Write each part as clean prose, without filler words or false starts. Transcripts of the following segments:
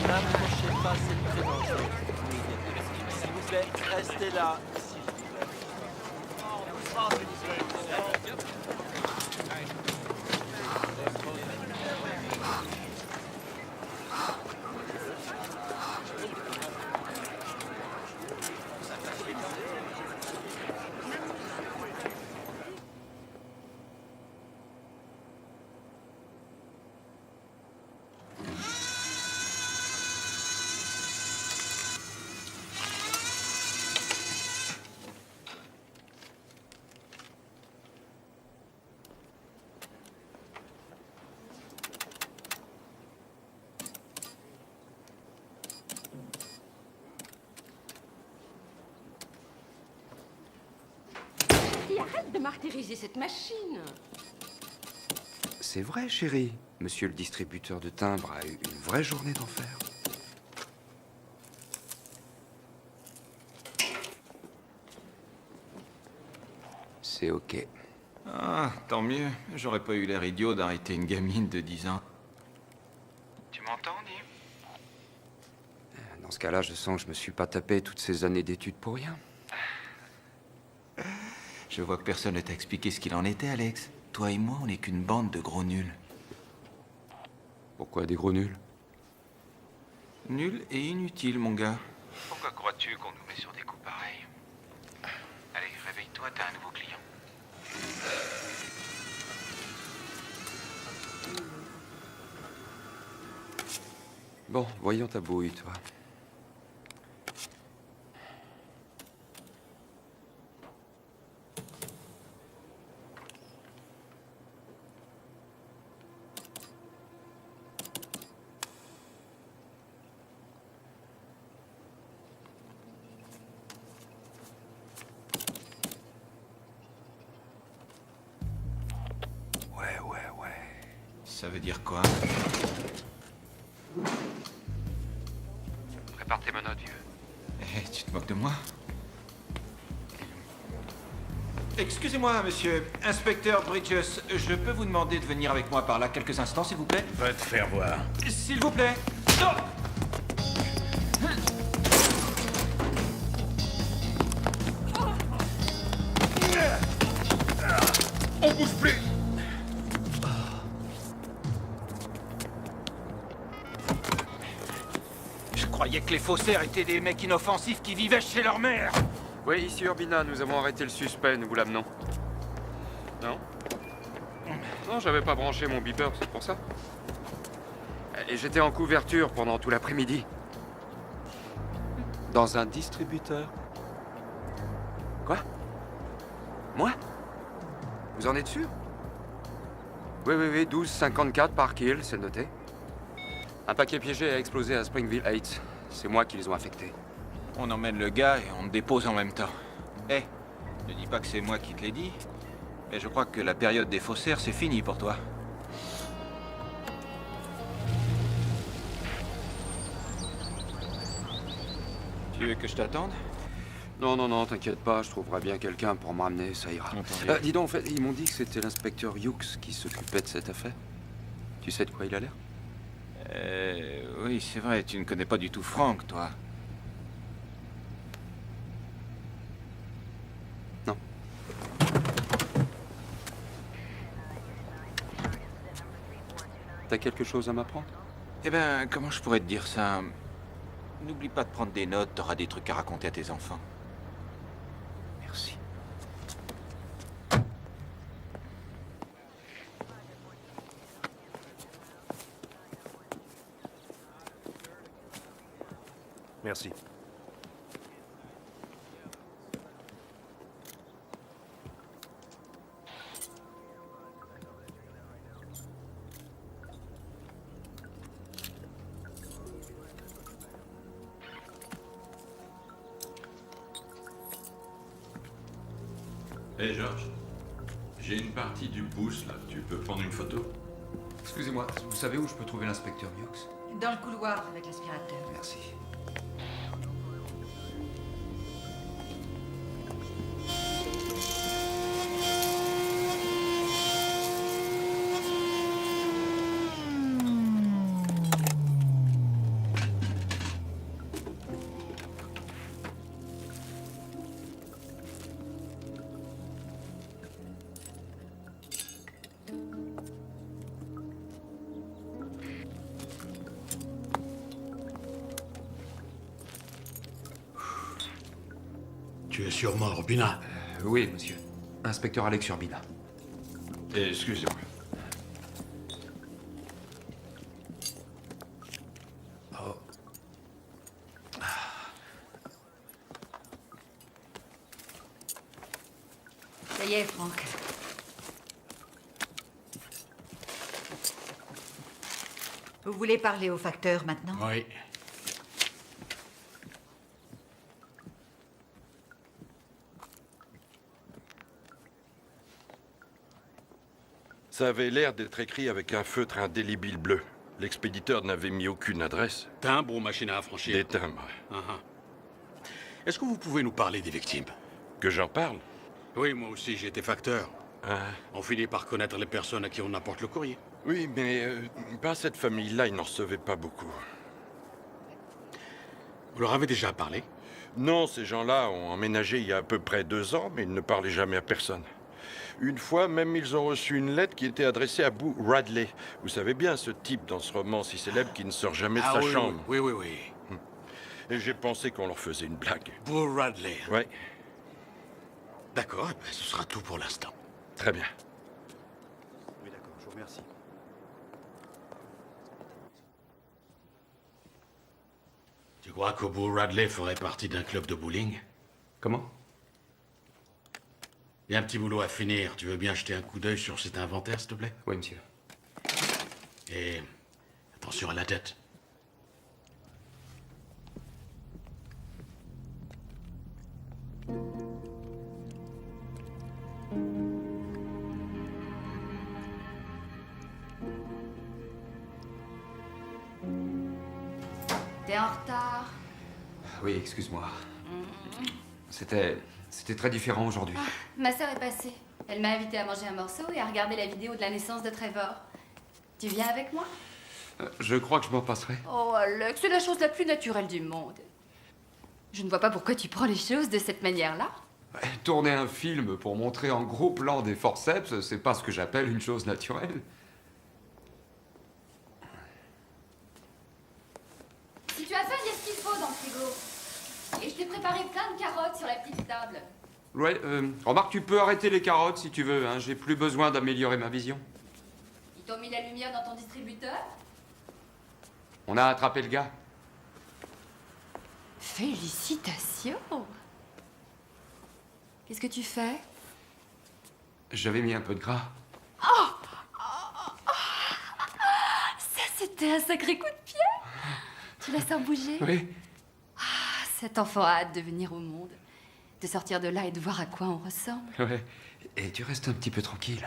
N'approchez pas cette très dangereuse. S'il vous plaît, restez là. Et arrête de martyriser cette machine. C'est vrai, chérie. Monsieur le distributeur de timbres a eu une vraie journée d'enfer. C'est ok. Ah, tant mieux. J'aurais pas eu l'air idiot d'arrêter une gamine de 10 ans. Tu m'entends, Nim? Dans ce cas-là, je sens que je me suis pas tapé toutes ces années d'études pour rien. Je vois que personne ne t'a expliqué ce qu'il en était, Alex. Toi et moi, on n'est qu'une bande de gros nuls. Pourquoi des gros nuls? Nuls et inutiles, mon gars. Pourquoi crois-tu qu'on nous met sur des coups pareils? Allez, réveille-toi, t'as un nouveau client. Bon, voyons ta bouille, toi. Ouais. Ça veut dire quoi? Prépare tes menottes, vieux. Eh, tu te moques de moi? Excusez-moi, monsieur. Inspecteur Bridges, je peux vous demander de venir avec moi par là quelques instants, s'il vous plaît? Va te faire voir. S'il vous plaît. Non! On bouge plus. Je croyais que les faussaires étaient des mecs inoffensifs qui vivaient chez leur mère. Oui, ici Urbina, nous avons arrêté le suspect, nous vous l'amenons. Non? Non, j'avais pas branché mon beeper, c'est pour ça. Et j'étais en couverture pendant tout l'après-midi. Dans un distributeur. Quoi? Moi? Vous en êtes sûr? Oui, 12,54 par kill, c'est noté. Un paquet piégé a explosé à Springville Heights. C'est moi qui les ont affectés. On emmène le gars et on te dépose en même temps. Eh, ne dis pas que c'est moi qui te l'ai dit, mais je crois que la période des faussaires, c'est fini pour toi. Tu veux que je t'attende? Non, t'inquiète pas, je trouverai bien quelqu'un pour m'emmener, ça ira. Entendu. Dis donc, en fait, ils m'ont dit que c'était l'inspecteur Hughes qui s'occupait de cette affaire. Tu sais de quoi il a l'air? Oui, c'est vrai, tu ne connais pas du tout Frank, toi. Non. T'as quelque chose à m'apprendre? Eh ben, comment je pourrais te dire ça? N'oublie pas de prendre des notes, t'auras des trucs à raconter à tes enfants. Merci. Merci. Hé Georges, j'ai une partie du pouce là, tu peux prendre une photo? Excusez-moi, vous savez où je peux trouver l'inspecteur Hughes? Dans le couloir avec l'aspirateur. Merci. Tu es sûrement Urbina. Oui, monsieur. Inspecteur Alex Urbina. Excusez-moi. Ça y est, Franck. Vous voulez parler au facteur maintenant? Oui. Ça avait l'air d'être écrit avec un feutre indélébile bleu. L'expéditeur n'avait mis aucune adresse. Timbre ou machine à affranchir? Des timbres. Est-ce que vous pouvez nous parler des victimes? Que j'en parle? Oui, moi aussi, j'étais facteur. Ah. On finit par connaître les personnes à qui on apporte le courrier. Oui, mais pas cette famille-là, ils n'en recevaient pas beaucoup. Vous leur avez déjà parlé? Non, ces gens-là ont emménagé il y a à peu près 2 ans, mais ils ne parlaient jamais à personne. Une fois, même, ils ont reçu une lettre qui était adressée à Boo Radley. Vous savez bien, ce type dans ce roman si célèbre qui ne sort jamais de sa oui, chambre. oui, oui, oui. Et j'ai pensé qu'on leur faisait une blague. Boo Radley. Ouais, D'accord, eh ben, ce sera tout pour l'instant. très bien. Oui, d'accord, je vous remercie. Tu crois que Boo Radley ferait partie d'un club de bowling? Comment? Il y a un petit boulot à finir. Tu veux bien jeter un coup d'œil sur cet inventaire, s'il te plaît? Oui, monsieur. Et attention à la tête. T'es en retard. Oui, excuse-moi. C'était très différent aujourd'hui. Ma sœur est passée. Elle m'a invité à manger un morceau et à regarder la vidéo de la naissance de Trevor. Tu viens avec moi? Je crois que je m'en passerai. Oh, Alex, c'est la chose la plus naturelle du monde. Je ne vois pas pourquoi tu prends les choses de cette manière-là. Tourner un film pour montrer en gros plan des forceps, c'est pas ce que j'appelle une chose naturelle. Si tu as faim, il y a ce qu'il faut dans le frigo. Et je t'ai préparé plein de carottes sur la petite table. Ouais, remarque, tu peux arrêter les carottes si tu veux, hein. J'ai plus besoin d'améliorer ma vision. Ils t'ont mis la lumière dans ton distributeur? On a attrapé le gars. Félicitations! Qu'est-ce que tu fais? J'avais mis un peu de gras. Ça, c'était un sacré coup de pied! Tu la sens bouger? Oui. Cet enfant a hâte de venir au monde, de sortir de là et de voir à quoi on ressemble. Ouais. Et tu restes un petit peu tranquille.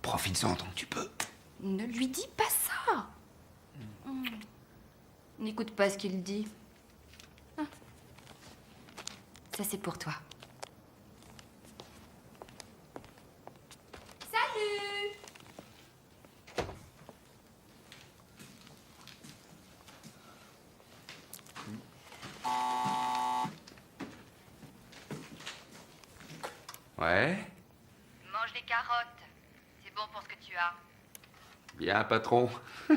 Profites-en tant que tu peux. Ne lui dis pas ça. N'écoute pas ce qu'il dit. Ah. Ça, c'est pour toi. Salut! Ouais. Mange des carottes. C'est bon pour ce que tu as. Bien, patron. Et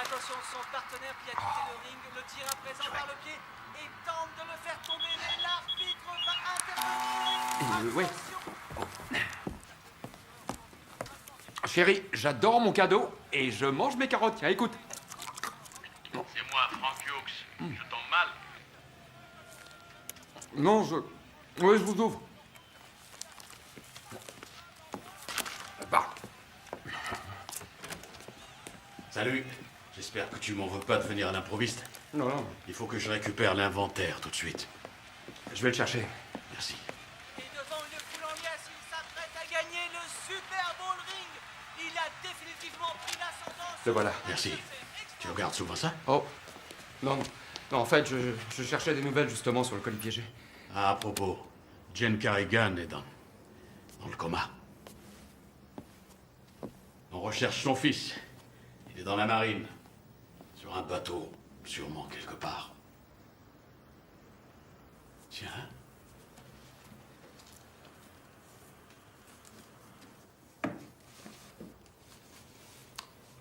attention, son partenaire qui a quitté le ring le tire à présent par le pied et tente de le faire tomber, mais l'arbitre va intervenir. Ouais. Chérie, j'adore mon cadeau et je mange mes carottes. Tiens, écoute. C'est moi, Frank Hughes. Je tombe mal. Non, Oui, je vous ouvre. Bah. Salut. J'espère que tu m'en veux pas de venir à l'improviste. Non, non. Il faut que je récupère l'inventaire tout de suite. Je vais le chercher. Merci. Et devant une foule en liesse, il s'apprête à gagner le Super Bowl ring. Il a définitivement pris l'ascendant. Le voilà. Merci. Tu regardes souvent ça? Oh. Non, non. Non, en fait, je cherchais des nouvelles justement sur le colis piégé. Ah, à propos, Jen Carrigan est dans le coma. On recherche son fils. Il est dans la marine. Sur un bateau, sûrement quelque part. Tiens.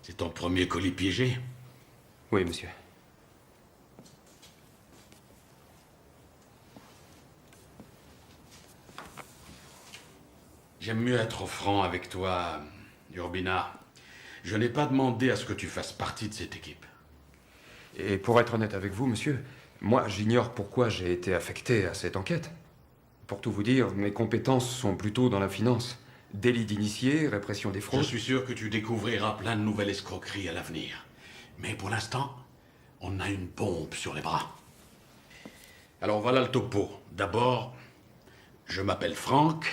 C'est ton premier colis piégé? Oui, monsieur. J'aime mieux être franc avec toi, Urbina. Je n'ai pas demandé à ce que tu fasses partie de cette équipe. Et pour être honnête avec vous, monsieur, moi, j'ignore pourquoi j'ai été affecté à cette enquête. Pour tout vous dire, mes compétences sont plutôt dans la finance. Délit d'initié, répression des Je fraudes. suis sûr que tu découvriras plein de nouvelles escroqueries à l'avenir. Mais pour l'instant, on a une bombe sur les bras. Alors voilà le topo. D'abord, je m'appelle Franck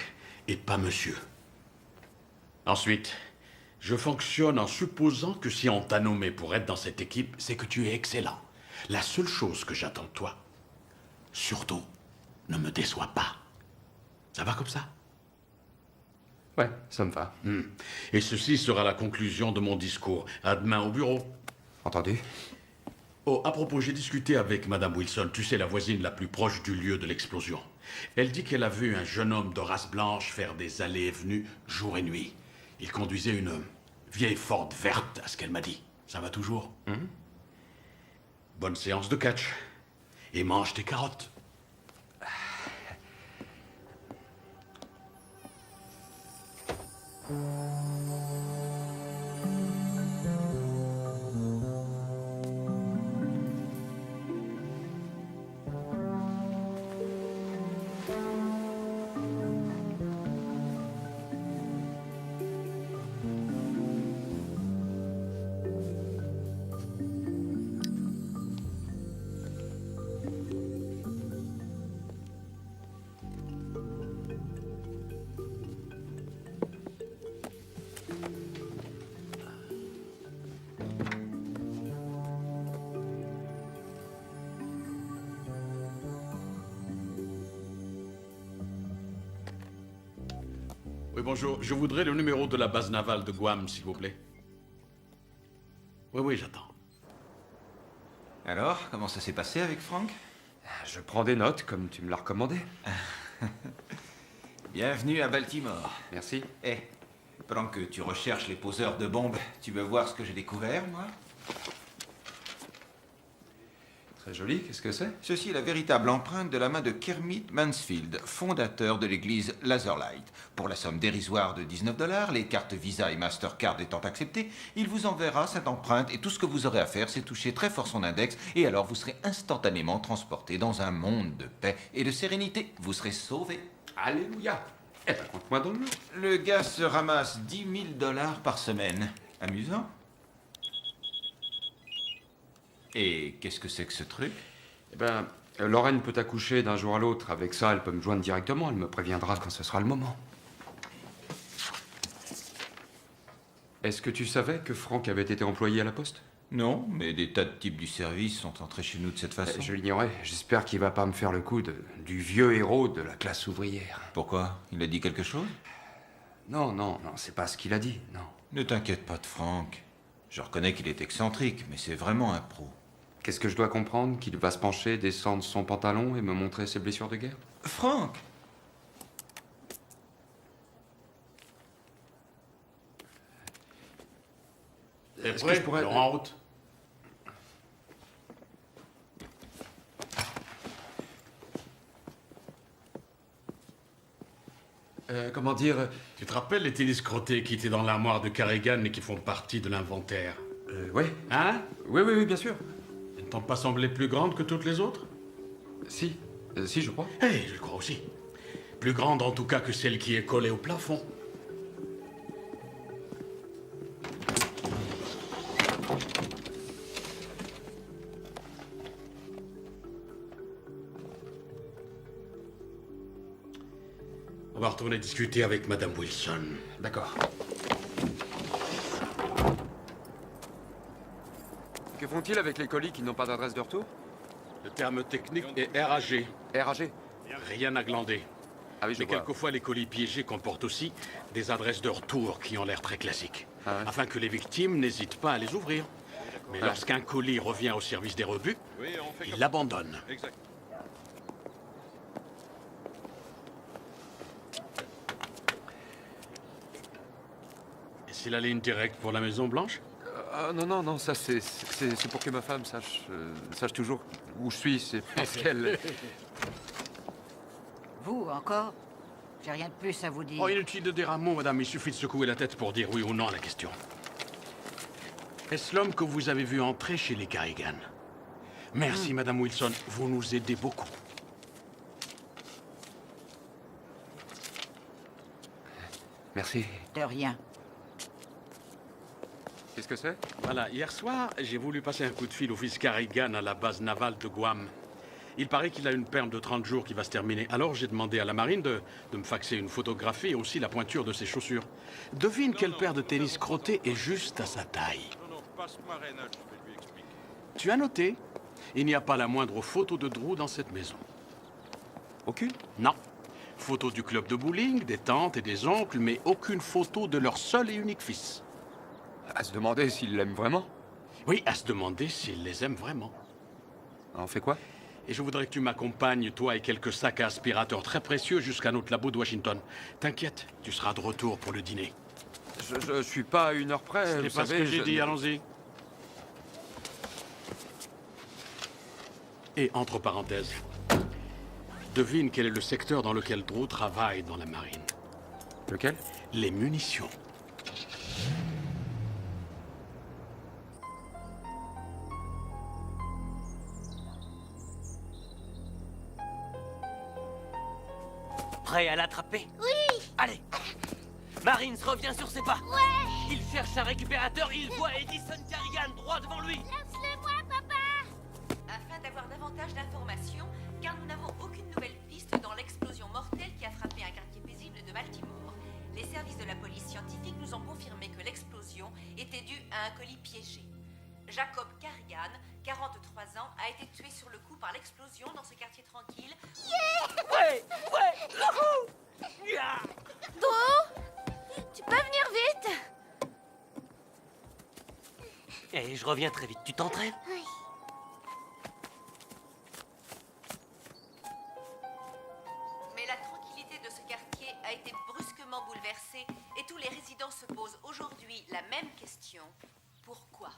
et pas monsieur. Ensuite, je fonctionne en supposant que si on t'a nommé pour être dans cette équipe, c'est que tu es excellent. La seule chose que j'attends de toi, surtout, ne me déçois pas. Ça va comme ça? Ouais, ça me va. Et ceci sera la conclusion de mon discours. À demain au bureau. Entendu? Oh, à propos, j'ai discuté avec Madame Wilson, tu sais, la voisine la plus proche du lieu de l'explosion. Elle dit qu'elle a vu un jeune homme de race blanche faire des allées et venues jour et nuit. Il conduisait une vieille Ford verte, à ce qu'elle m'a dit. Ça va toujours? Bonne séance de catch. Et mange tes carottes. Oui, bonjour. Je voudrais le numéro de la base navale de Guam, s'il vous plaît. Oui, j'attends. Alors, comment ça s'est passé avec Franck? Je prends des notes, comme tu me l'as recommandé. Bienvenue à Baltimore. Merci. Eh, pendant que tu recherches les poseurs de bombes, tu veux voir ce que j'ai découvert, moi? Très joli, qu'est-ce que c'est? Ceci est la véritable empreinte de la main de Kermit Mansfield, fondateur de l'église Lazerlight. Pour la somme dérisoire de 19 $, les cartes Visa et Mastercard étant acceptées, il vous enverra cette empreinte et tout ce que vous aurez à faire, c'est toucher très fort son index et alors vous serez instantanément transporté dans un monde de paix et de sérénité. Vous serez sauvé. Alléluia. Eh ben, compte-moi dans le lot. Le gars se ramasse 10 000 $ par semaine. Amusant. Et qu'est-ce que c'est que ce truc? Eh ben, Lorraine peut accoucher d'un jour à l'autre. Avec ça, elle peut me joindre directement. Elle me préviendra quand ce sera le moment. Est-ce que tu savais que Franck avait été employé à la poste? Non, mais des tas de types du service sont entrés chez nous de cette façon. Je l'ignorais. J'espère qu'il va pas me faire le coup du vieux héros de la classe ouvrière. Pourquoi? Il a dit quelque chose? Non, c'est pas ce qu'il a dit, non. Ne t'inquiète pas de Franck. Je reconnais qu'il est excentrique, mais c'est vraiment un pro. Qu'est-ce que je dois comprendre? Qu'il va se pencher, descendre son pantalon et me montrer ses blessures de guerre? Franck! Est-ce que je pourrais... Alors, en route. Comment dire? Tu te rappelles les télescrotés qui étaient dans l'armoire de Carrigan et qui font partie de l'inventaire? Oui. Hein? Oui, bien sûr. Elles ne t'ont pas semblé plus grandes que toutes les autres? Si, je crois. Eh, je le crois aussi. Plus grande en tout cas que celle qui est collée au plafond. On va retourner discuter avec Madame Wilson. D'accord. Que font-ils avec les colis qui n'ont pas d'adresse de retour? Le terme technique est RAG. RAG. Rien à glander. Ah oui, je Mais vois. quelquefois, les colis piégés comportent aussi des adresses de retour qui ont l'air très classiques. Ah ouais. Afin que les victimes n'hésitent pas à les ouvrir. Mais lorsqu'un colis revient au service des rebuts, il l'abandonne. Et c'est la ligne directe pour la Maison Blanche? Non, ça c'est pour que ma femme sache toujours où je suis, c'est parce qu'elle... Vous, encore? J'ai rien de plus à vous dire. Oh, inutile de dire un mot, madame. Il suffit de secouer la tête pour dire oui ou non à la question. Est-ce l'homme que vous avez vu entrer chez les Carrigan? Merci, madame Wilson. Vous nous aidez beaucoup. Merci. De rien. Qu'est-ce que c'est? Voilà, hier soir, j'ai voulu passer un coup de fil au fils Carrigan à la base navale de Guam. Il paraît qu'il a une perme de 30 jours qui va se terminer. Alors j'ai demandé à la marine de me faxer une photographie et aussi la pointure de ses chaussures. Devine quelle paire de tennis crottés est juste à sa taille. Non, passe-moi Reynolds, je vais lui expliquer. Tu as noté? Il n'y a pas la moindre photo de Drew dans cette maison. Aucune? Non. Photo du club de bowling, des tantes et des oncles, mais aucune photo de leur seul et unique fils. À se demander s'il l'aime vraiment. Oui, à se demander s'il les aime vraiment. On fait quoi? Et je voudrais que tu m'accompagnes, toi et quelques sacs à aspirateurs très précieux, jusqu'à notre labo de Washington. T'inquiète, tu seras de retour pour le dîner. Je suis pas à 1 heure près, C'est vous pas ce savez, que j'ai dit, allons-y. Et entre parenthèses, devine quel est le secteur dans lequel Drew travaille dans la marine. Lequel? Les munitions. Prêt à l'attraper? Oui! Allez! Marines revient sur ses pas! Ouais! Il cherche un récupérateur, il voit Edison Carrigan droit devant lui! Laisse-le-moi, papa! Afin d'avoir davantage d'informations, car nous n'avons aucune nouvelle piste dans l'explosion mortelle qui a frappé un quartier paisible de Baltimore. Les services de la police scientifique nous ont confirmé que l'explosion était due à un colis piégé. Jacob Carrigan, 43 ans, a été tué sur le coup par l'explosion dans ce quartier tranquille. Ouais! Ouais! Youhou! Yeah! Drew, tu peux venir vite? Et je reviens très vite, tu t'entraînes? Oui. Mais la tranquillité de ce quartier a été brusquement bouleversée et tous les résidents se posent aujourd'hui la même question. Pourquoi?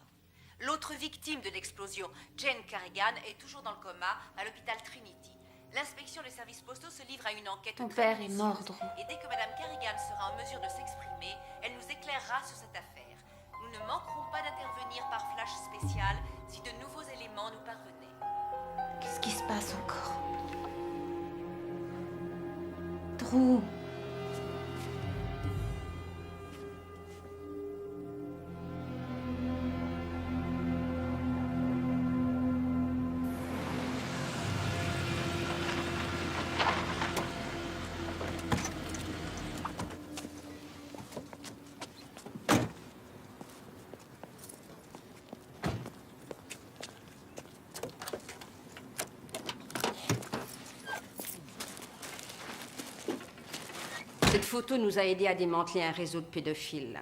L'autre victime de l'explosion, Jane Carrigan, est toujours dans le coma à l'hôpital Trinity. L'inspection des services postaux se livre à une enquête Ton très père est mort, minutieuse. Drew. Et dès que Madame Carrigan sera en mesure de s'exprimer, elle nous éclairera sur cette affaire. Nous ne manquerons pas d'intervenir par flash spécial si de nouveaux éléments nous parvenaient. Qu'est-ce qui se passe encore? Drew. Cette photo nous a aidé à démanteler un réseau de pédophiles.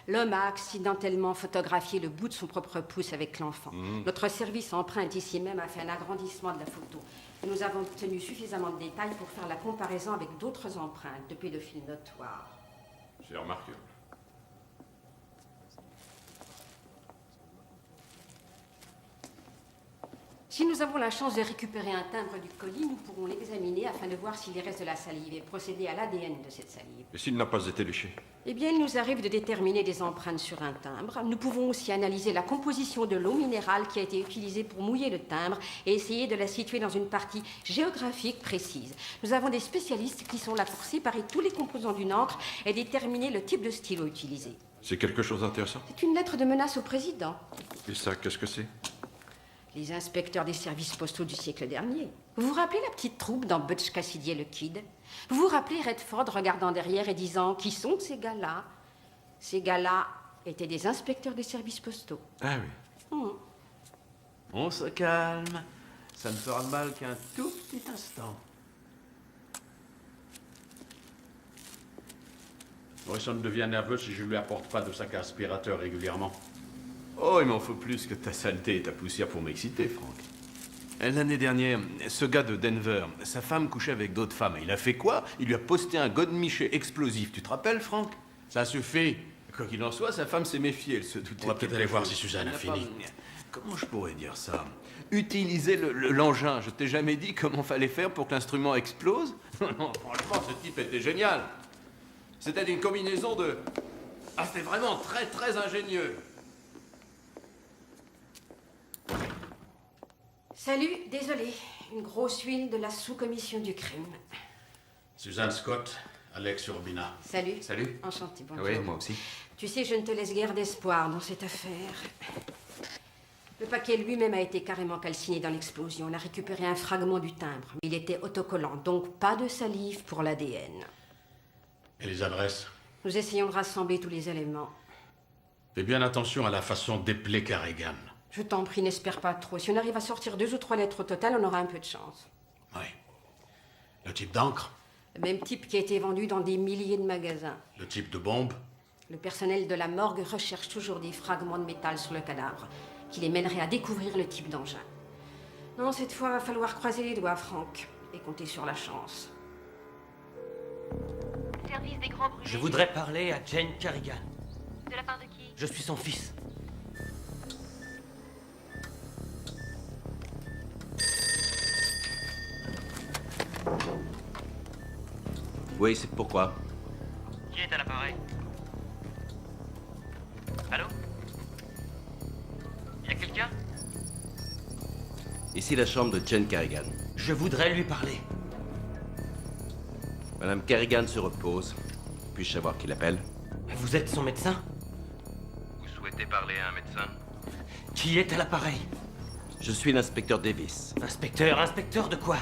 L'homme a accidentellement photographié le bout de son propre pouce avec l'enfant. Notre service empreinte ici même a fait un agrandissement de la photo. Et nous avons obtenu suffisamment de détails pour faire la comparaison avec d'autres empreintes de pédophiles notoires. C'est remarquable. Si nous avons la chance de récupérer un timbre du colis, nous pourrons l'examiner afin de voir s'il y reste de la salive et procéder à l'ADN de cette salive. Et s'il n'a pas été léché? Eh bien, il nous arrive de déterminer des empreintes sur un timbre. Nous pouvons aussi analyser la composition de l'eau minérale qui a été utilisée pour mouiller le timbre et essayer de la situer dans une partie géographique précise. Nous avons des spécialistes qui sont là pour séparer tous les composants d'une encre et déterminer le type de stylo utilisé. C'est quelque chose d'intéressant? C'est une lettre de menace au président. Et ça, qu'est-ce que c'est? Les inspecteurs des services postaux du siècle dernier. Vous vous rappelez la petite troupe dans Butch Cassidy et le Kid? Vous vous rappelez Redford regardant derrière et disant « Qui sont ces gars-là » Ces gars-là étaient des inspecteurs des services postaux. Ah oui. On se calme. Ça ne fera mal qu'un tout petit instant. Morrison devient nerveux si je ne lui apporte pas de sac à aspirateur régulièrement. Oh, il m'en faut plus que ta saleté et ta poussière pour m'exciter, Frank. L'année dernière, ce gars de Denver, sa femme couchait avec d'autres femmes. Il a fait quoi? Il lui a posté un godemiché explosif. Tu te rappelles, Frank? Ça suffit. Quoi qu'il en soit, sa femme s'est méfiée. Elle se doutait. On va peut-être aller voir si Suzanne a fini. Comment je pourrais dire ça? Utiliser l'engin. Je t'ai jamais dit comment fallait faire pour que l'instrument explose? Non, franchement, ce type était génial. C'était une combinaison de... Ah, c'était vraiment très, très ingénieux. Salut, désolé. Une grosse huile de la sous-commission du crime. Suzanne Scott, Alex Urbina. Salut. Salut. Enchanté, bonjour. Oui, moi aussi. Tu sais, je ne te laisse guère d'espoir dans cette affaire. Le paquet lui-même a été carrément calciné dans l'explosion. On a récupéré un fragment du timbre. Il était autocollant, donc pas de salive pour l'ADN. Et les adresses? Nous essayons de rassembler tous les éléments. Fais bien attention à la façon d'épeler Carrigan. Je t'en prie, n'espère pas trop. Si on arrive à sortir 2 ou 3 lettres au total, on aura un peu de chance. Oui. Le type d'encre? Le même type qui a été vendu dans des milliers de magasins. Le type de bombe? Le personnel de la morgue recherche toujours des fragments de métal sur le cadavre, qui les mèneraient à découvrir le type d'engin. Non, cette fois, va falloir croiser les doigts, Franck, et compter sur la chance. Service des grands brûlés. Je voudrais parler à Jane Carrigan. De la part de qui? Je suis son fils. Oui, c'est pourquoi? Qui est à l'appareil? Allô? Y a quelqu'un? Ici la chambre de Jane Carrigan. Je voudrais lui parler. Madame Carrigan se repose. Puis-je savoir qui l'appelle? Vous êtes son médecin? Vous souhaitez parler à un médecin? Qui est à l'appareil? Je suis l'inspecteur Davis. Inspecteur de quoi?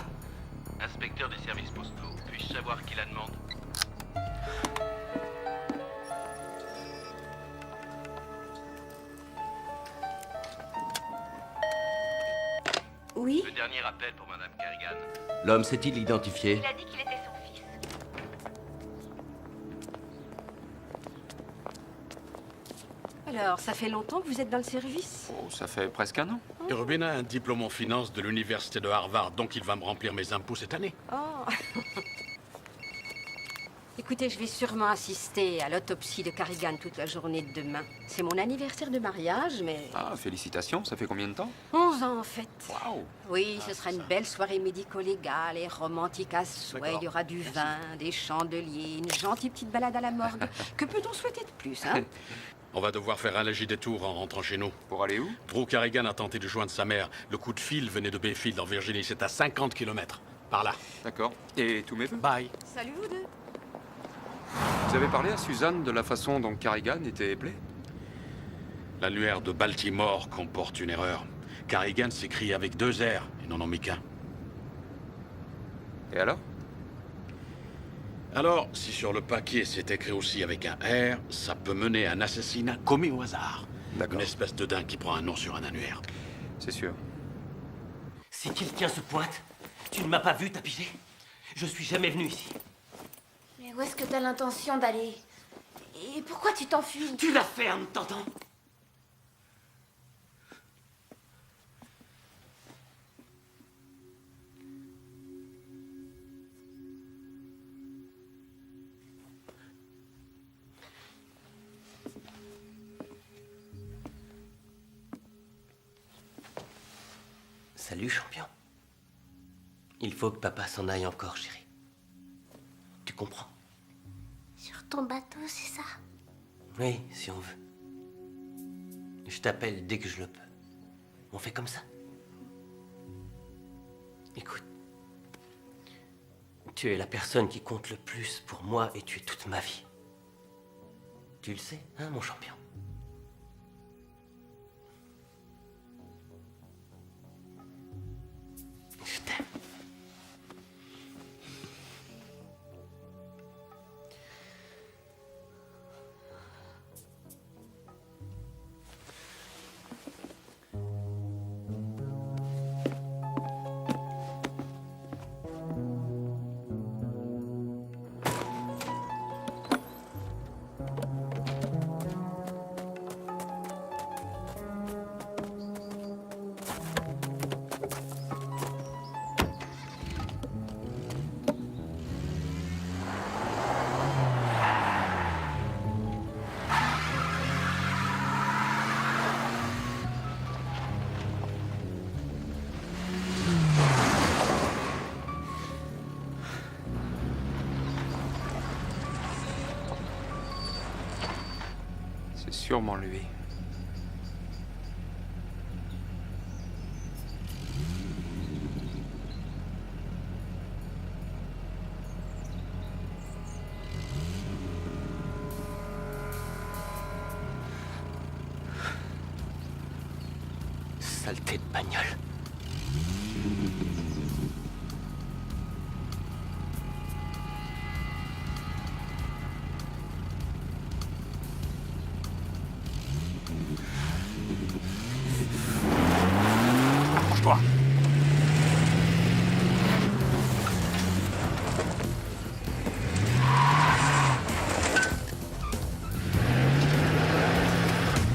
Inspecteur des services postaux. Puis-je savoir qui la demande? Oui? Le dernier appel pour Madame Carrigan. L'homme s'est-il identifié? Il a dit qu'il était son fils. Alors, ça fait longtemps que vous êtes dans le service? Oh, ça fait presque un an. Et Urbina a un diplôme en finance de l'université de Harvard, donc il va me remplir mes impôts cette année. Oh. Écoutez, je vais sûrement assister à l'autopsie de Carrigan toute la journée de demain. C'est mon anniversaire de mariage, mais... Ah, félicitations, ça fait combien de temps? 11 ans, en fait. Waouh! Oui, ce sera une belle soirée médico-légale et romantique à souhait. D'accord. Il y aura du vin, des chandeliers, une gentille petite balade à la morgue. Que peut-on souhaiter de plus, hein? On va devoir faire un léger détour en rentrant chez nous. Pour aller où? Drew Carrigan a tenté de joindre sa mère. Le coup de fil venait de Bayfield, en Virginie. C'est à 50 km. Par là. D'accord. Et tous mes vœux. Bye. Salut, vous deux. Vous avez parlé à Suzanne de la façon dont Carrigan était éplé? L'annuaire de Baltimore comporte une erreur. Carrigan s'écrit avec 2 R. Ils n'en ont mis qu'un. Et alors? Alors, si sur le papier c'est écrit aussi avec un R, ça peut mener à un assassinat commis au hasard. D'accord. Une espèce de dingue qui prend un nom sur un annuaire. C'est sûr. Si quelqu'un se pointe, tu ne m'as pas vu, t'as pigé? Je suis jamais venu ici. Mais où est-ce que t'as l'intention d'aller? Et pourquoi tu t'enfuis? Tu la fermes, t'entends? Salut, champion. Il faut que papa s'en aille encore, chérie. Tu comprends? Sur ton bateau, c'est ça? Oui, si on veut. Je t'appelle dès que je le peux. On fait comme ça. Écoute. Tu es la personne qui compte le plus pour moi et tu es toute ma vie. Tu le sais, hein, mon champion? Je t'aime. C'est sûrement lui. Saleté de bagnole. Approche-toi.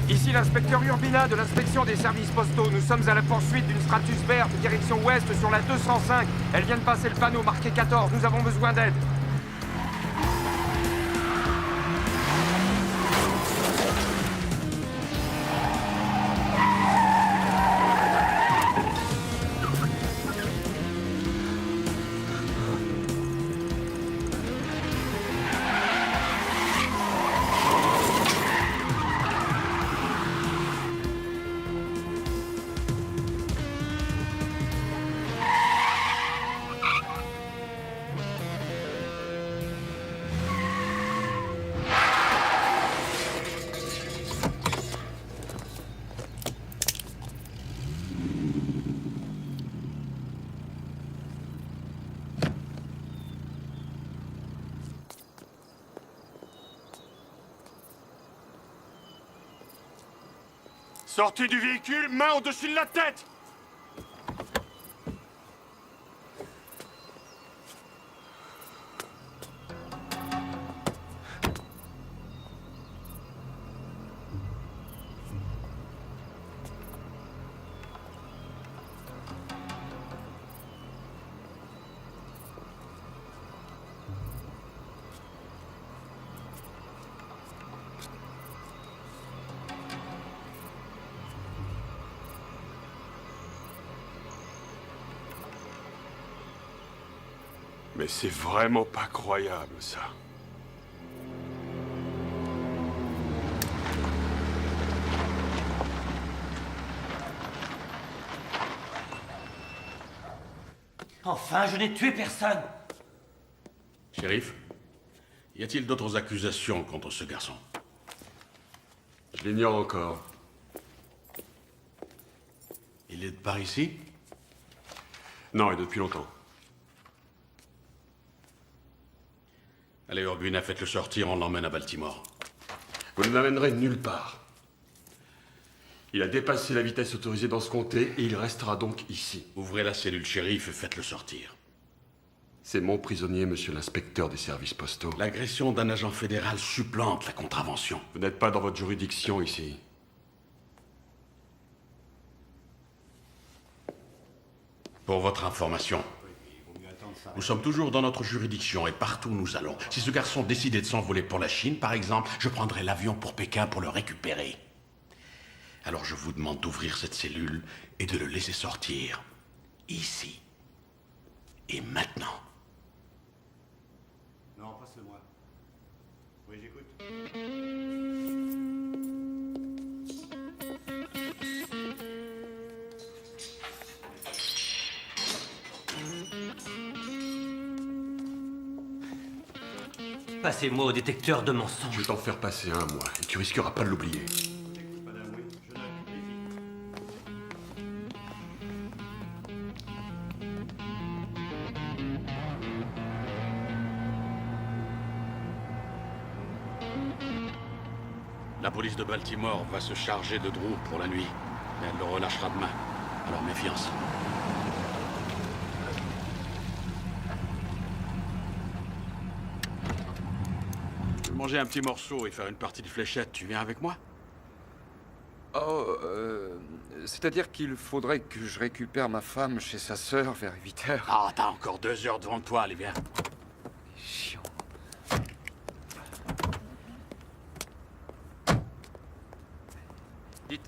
Ici l'inspecteur Urbina de l'inspection des services postaux. Nous sommes à la poursuite d'une Stratus verte direction ouest sur la 205. Elle vient de passer le panneau marqué 14. Nous avons besoin d'aide. Sortez du véhicule, main au-dessus de la tête! Mais c'est vraiment pas croyable, ça. Enfin, je n'ai tué personne. Shérif, y a-t-il d'autres accusations contre ce garçon? Je l'ignore encore. Il est de par ici? Non, et depuis longtemps. Allez, Urbina, faites-le sortir, on l'emmène à Baltimore. Vous ne l'amènerez nulle part. Il a dépassé la vitesse autorisée dans ce comté et il restera donc ici. Ouvrez la cellule, shérif, et faites-le sortir. C'est mon prisonnier, monsieur l'inspecteur des services postaux. L'agression d'un agent fédéral supplante la contravention. Vous n'êtes pas dans votre juridiction ici. Pour votre information, nous sommes toujours dans notre juridiction et partout où nous allons. Si ce garçon décidait de s'envoler pour la Chine, par exemple, je prendrais l'avion pour Pékin pour le récupérer. Alors je vous demande d'ouvrir cette cellule et de le laisser sortir. Ici. Et maintenant. Non, passe-le-moi. Oui, j'écoute. Passez-moi au détecteur de mensonges. Je vais t'en faire passer un, moi, et tu risqueras pas de l'oublier. La police de Baltimore va se charger de Drew pour la nuit. Mais elle le relâchera demain. Alors méfiance. Je vais manger un petit morceau et faire une partie de fléchette. Tu viens avec moi? Oh, c'est-à-dire qu'il faudrait que je récupère ma femme chez sa sœur vers 8 heures. Ah, t'as encore 2 heures devant toi, allez, viens. Chiant. Dites,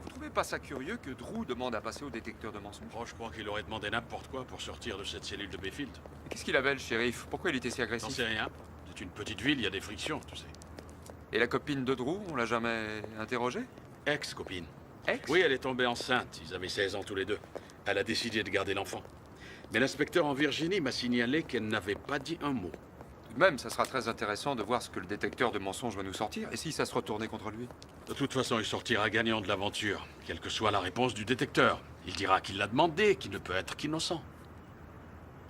vous trouvez pas ça curieux que Drew demande à passer au détecteur de mensonges? Oh, je crois qu'il aurait demandé n'importe quoi pour sortir de cette cellule de Bayfield. Qu'est-ce qu'il avait, le shérif? Pourquoi il était si agressif? J'en sais rien. C'est une petite ville, il y a des frictions, tu sais. Et la copine de Drew, on l'a jamais interrogée? Ex-copine. Ex? Oui, elle est tombée enceinte. Ils avaient 16 ans tous les deux. Elle a décidé de garder l'enfant. Mais l'inspecteur en Virginie m'a signalé qu'elle n'avait pas dit un mot. Tout de même, ça sera très intéressant de voir ce que le détecteur de mensonges va nous sortir, et si ça se retournait contre lui. De toute façon, il sortira gagnant de l'aventure, quelle que soit la réponse du détecteur. Il dira qu'il l'a demandé, qu'il ne peut être qu'innocent.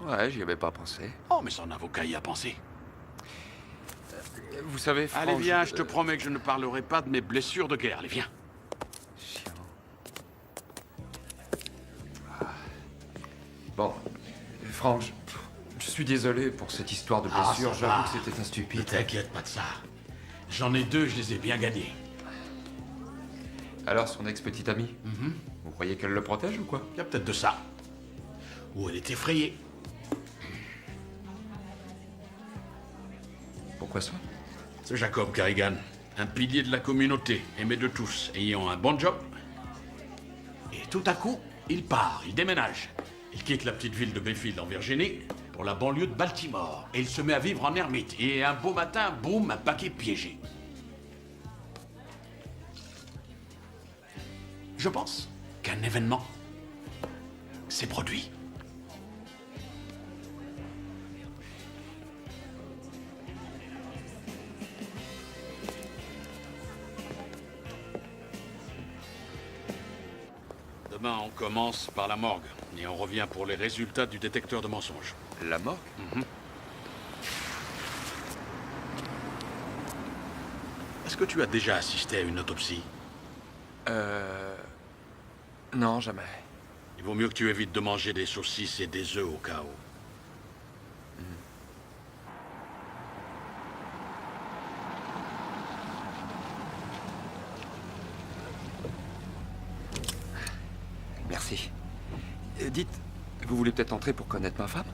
Ouais, j'y avais pas pensé. Oh, mais son avocat y a pensé. Vous savez, Franck... Allez, viens, je te promets que je ne parlerai pas de mes blessures de guerre. Allez, viens. Chiant. Bon, Franck, je suis désolé pour cette histoire de blessure. J'avoue que c'était un Ne stupide. t'inquiète pas de ça. J'en ai 2, je les ai bien gagnés. Alors, son ex-petite amie, vous croyez qu'elle le protège ou quoi? Il y a peut-être de ça. Ou elle est effrayée. Pourquoi ça? C'est Jacob Carrigan, un pilier de la communauté, aimé de tous, ayant un bon job. Et tout à coup, il part, il déménage. Il quitte la petite ville de Bayfield en Virginie pour la banlieue de Baltimore. Et il se met à vivre en ermite. Et un beau matin, boum, un paquet piégé. Je pense qu'un événement s'est produit. Demain, on commence par la morgue. Et on revient pour les résultats du détecteur de mensonges. La morgue? Est-ce que tu as déjà assisté à une autopsie? Non, jamais. Il vaut mieux que tu évites de manger des saucisses et des œufs au cas où. Merci. Dites, vous voulez peut-être entrer pour connaître ma femme?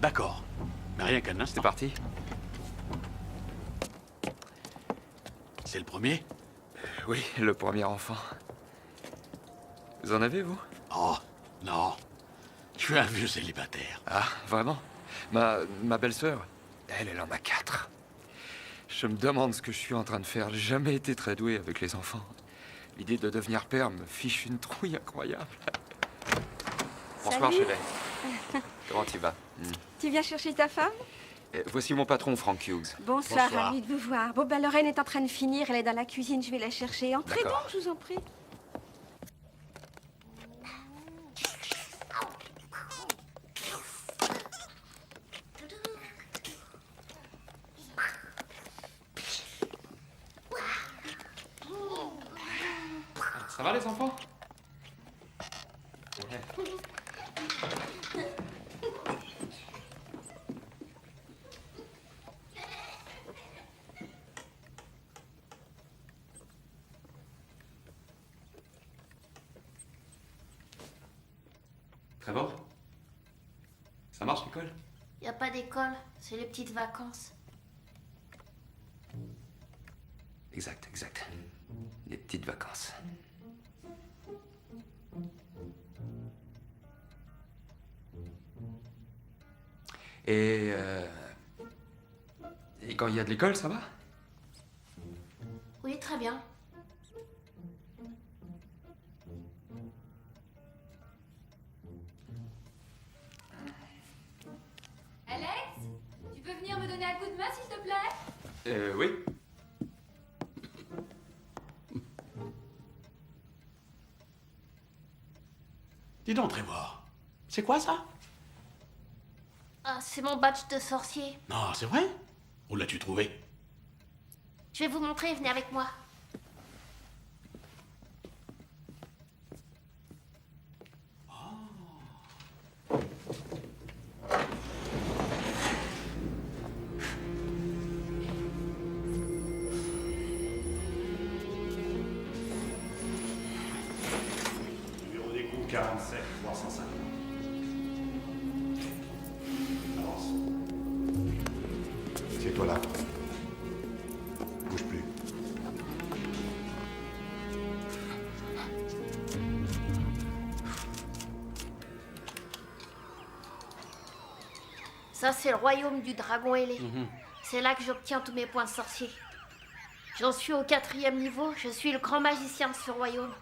D'accord. Mais rien qu'un instant. C'est parti. C'est le premier? Oui, le premier enfant. Vous en avez, vous? Oh, non. Je suis un vieux célibataire. Ah, vraiment? Ma belle-sœur, elle en a 4. Je me demande ce que je suis en train de faire. J'ai jamais été très doué avec les enfants. L'idée de devenir père me fiche une trouille incroyable. Bonsoir, Salut. Shelley. Comment tu vas? Tu viens chercher ta femme? Voici mon patron, Frank Hughes. Bonsoir, ravi de vous voir. Bon, ben Lorraine est en train de finir, elle est dans la cuisine, je vais la chercher. Entrez D'accord. donc, je vous en prie. Ça va, les enfants? Trevor? Ça marche, l'école? Y a pas d'école, c'est les petites vacances. Exact. Les petites vacances. Et quand il y a de l'école, ça va? Oui, très bien. Alex, tu peux venir me donner un coup de main, s'il te plaît? Oui. Dis donc, Trevor. C'est quoi ça? Ah, c'est mon badge de sorcier. Non, c'est vrai? Où l'as-tu trouvé? Je vais vous montrer, venez avec moi. Numéro d'écoute 47, 350. Avance. C'est toi là. Bouge plus. Ça, c'est le royaume du dragon ailé. C'est là que j'obtiens tous mes points sorciers. J'en suis au 4e niveau. Je suis le grand magicien de ce royaume.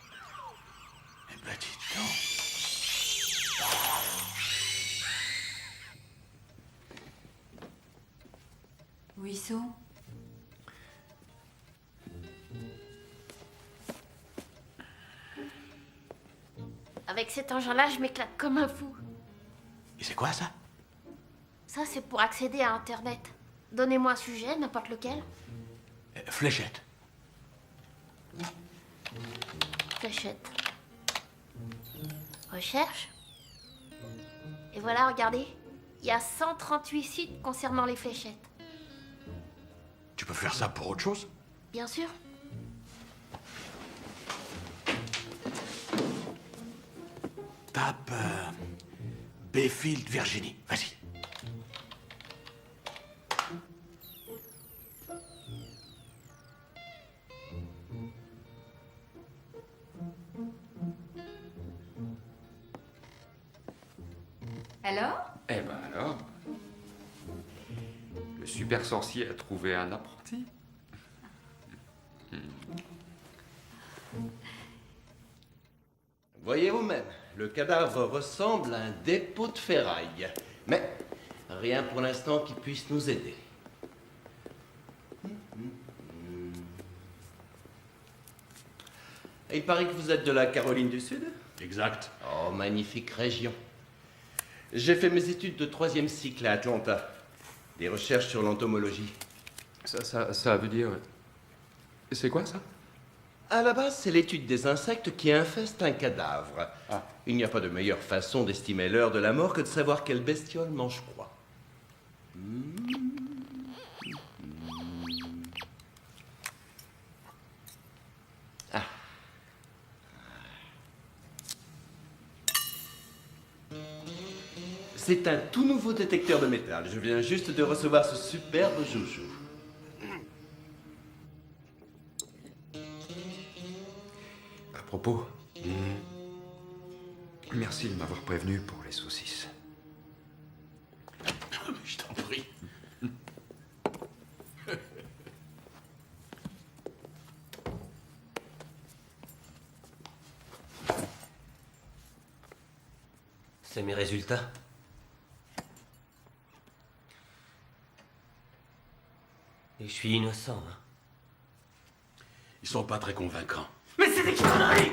Eh ben, dites donc. Où ils sont? Avec cet engin-là, je m'éclate comme un fou. Et c'est quoi ça? Ça, c'est pour accéder à Internet. Donnez-moi un sujet, n'importe lequel. Fléchette. Fléchette. Recherche. Et voilà, regardez. Il y a 138 sites concernant les fléchettes. Tu peux faire ça pour autre chose? Bien sûr. Tape Bayfield, Virginie. Vas-y. Alors? Eh ben alors, le super sorcier a trouvé un apprenti. Voyez vous-même, le cadavre ressemble à un dépôt de ferraille. Mais rien pour l'instant qui puisse nous aider. Il paraît que vous êtes de la Caroline du Sud? Exact. Oh, magnifique région. J'ai fait mes études de 3e cycle à Atlanta. Des recherches sur l'entomologie. Ça veut dire... C'est quoi ça? À la base, c'est l'étude des insectes qui infestent un cadavre. Il n'y a pas de meilleure façon d'estimer l'heure de la mort que de savoir quelle bestiole mange quoi. C'est un tout nouveau détecteur de métal. Je viens juste de recevoir ce superbe joujou. À propos, merci de m'avoir prévenu pour les saucisses. Je t'en prie. C'est mes résultats. Et je suis innocent, hein. Ils sont pas très convaincants. Mais c'est des conneries!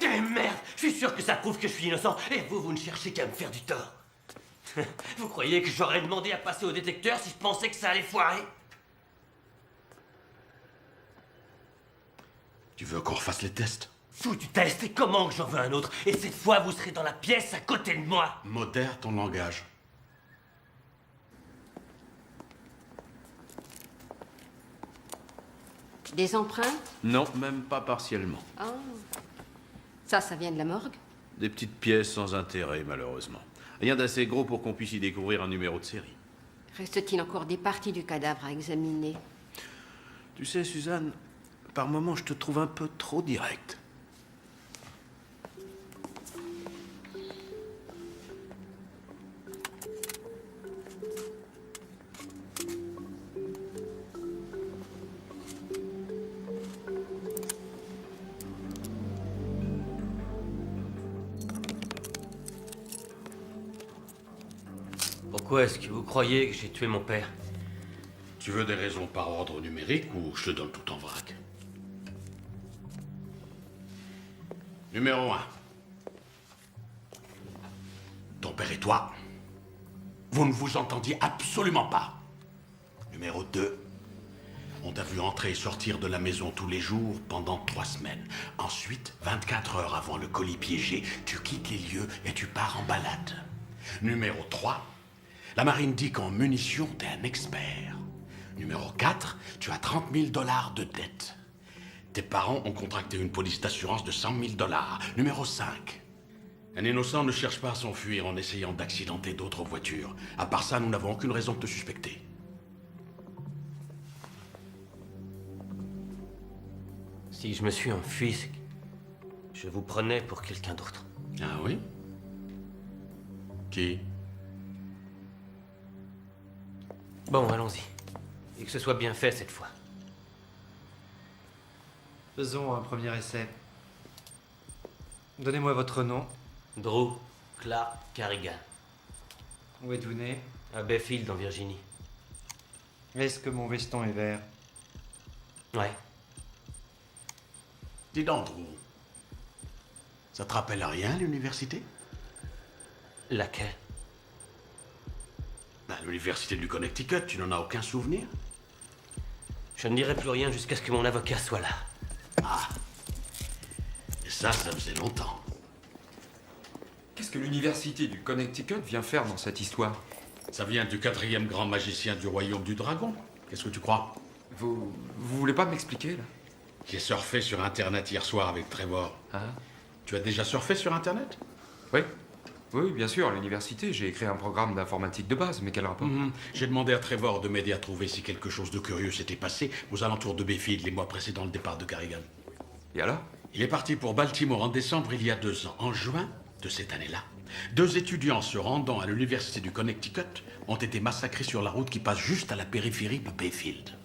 Eh merde! Je suis sûr que ça prouve que je suis innocent. Et vous ne cherchez qu'à me faire du tort. Vous croyez que j'aurais demandé à passer au détecteur si je pensais que ça allait foirer? Tu veux qu'on refasse les tests? Foutu test, et comment que j'en veux un autre? Et cette fois, vous serez dans la pièce à côté de moi. Modère ton langage. Des empreintes? Non, même pas partiellement. Ah. Ça vient de la morgue? Des petites pièces sans intérêt, malheureusement. Rien d'assez gros pour qu'on puisse y découvrir un numéro de série. Reste-t-il encore des parties du cadavre à examiner? Tu sais, Suzanne, par moments, je te trouve un peu trop directe. Pourquoi est-ce que vous croyez que j'ai tué mon père? Tu veux des raisons par ordre numérique ou je te donne tout en vrac? Numéro 1. Ton père et toi, vous ne vous entendiez absolument pas. Numéro 2. On t'a vu entrer et sortir de la maison tous les jours pendant 3 semaines. Ensuite, 24 heures avant le colis piégé, tu quittes les lieux et tu pars en balade. Numéro 3. La marine dit qu'en munitions, t'es un expert. Numéro 4, tu as 30 000 $ de dette. Tes parents ont contracté une police d'assurance de 100 000 $. Numéro 5, un innocent ne cherche pas à s'enfuir en essayant d'accidenter d'autres voitures. À part ça, nous n'avons aucune raison de te suspecter. Si je me suis enfui, c'est que je vous prenais pour quelqu'un d'autre. Ah oui? Qui? Bon, allons-y. Et que ce soit bien fait cette fois. Faisons un premier essai. Donnez-moi votre nom. Drew Clark Carrigan. Où êtes-vous né? À Bayfield, en Virginie. Est-ce que mon veston est vert? Ouais. Dis donc, Drew. Ça te rappelle à rien, l'université? Laquelle? L'université du Connecticut, tu n'en as aucun souvenir? Je ne dirai plus rien jusqu'à ce que mon avocat soit là. Ah. Et ça faisait longtemps. Qu'est-ce que l'université du Connecticut vient faire dans cette histoire? Ça vient du 4e grand magicien du royaume du dragon. Qu'est-ce que tu crois? Vous voulez pas m'expliquer, là? J'ai surfé sur Internet hier soir avec Trevor. Ah. Tu as déjà surfé sur Internet? Oui. Oui, bien sûr, à l'université, j'ai écrit un programme d'informatique de base, mais quel rapport? J'ai demandé à Trevor de m'aider à trouver si quelque chose de curieux s'était passé aux alentours de Bayfield les mois précédant le départ de Carrigan. Et alors? Il est parti pour Baltimore en décembre il y a 2 ans. En juin de cette année-là, 2 étudiants se rendant à l'université du Connecticut ont été massacrés sur la route qui passe juste à la périphérie de Bayfield.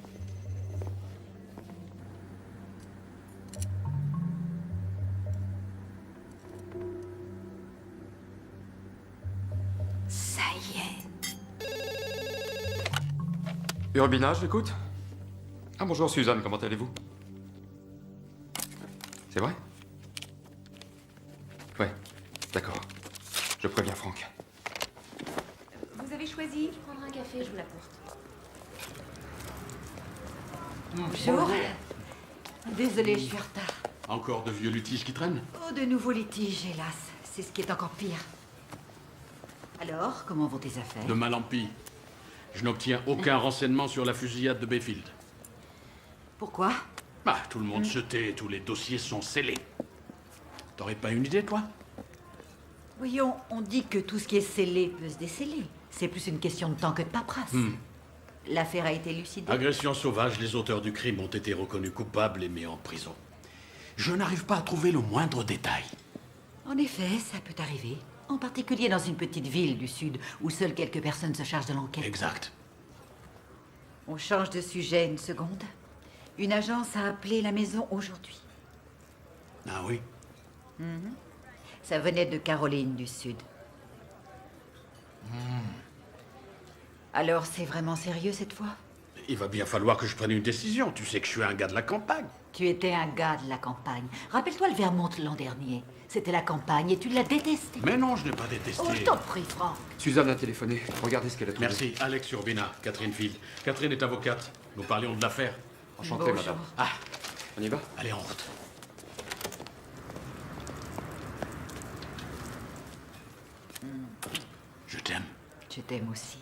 Ça y est. Urbina, je l'écoute. Ah, bonjour Suzanne, comment allez-vous? C'est vrai? Ouais, d'accord. Je préviens Franck. Vous avez choisi? Je prendrai un café, je vous l'apporte. Bonjour. Désolée, je suis en retard. Encore de vieux litiges qui traînent? Oh, de nouveaux litiges, hélas. C'est ce qui est encore pire. Alors, comment vont tes affaires? De mal en pis. Je n'obtiens aucun renseignement sur la fusillade de Bayfield. Pourquoi? Bah, tout le monde se tait, tous les dossiers sont scellés. T'aurais pas une idée, toi? Voyons, on dit que tout ce qui est scellé peut se déceler. C'est plus une question de temps que de paperasse. L'affaire a été élucidée. Agression sauvage, les auteurs du crime ont été reconnus coupables et mis en prison. Je n'arrive pas à trouver le moindre détail. En effet, ça peut arriver. En particulier dans une petite ville du Sud où seules quelques personnes se chargent de l'enquête. Exact. On change de sujet une seconde. Une agence a appelé la maison aujourd'hui. Ah oui? Ça venait de Caroline du Sud. Alors, c'est vraiment sérieux cette fois? Il va bien falloir que je prenne une décision. Tu sais que je suis un gars de la campagne. Tu étais un gars de la campagne. Rappelle-toi le Vermont l'an dernier. C'était la campagne et tu l'as détesté. Mais non, je n'ai pas détesté. Oh, je t'en prie, Franck. Suzanne a téléphoné. Regardez ce qu'elle a trouvé. Merci. Alex Urbina, Catherine Field. Catherine est avocate. Nous parlions de l'affaire. Enchanté, Bonjour. madame. Ah, On y va? allez, en route. Je t'aime. Je t'aime aussi.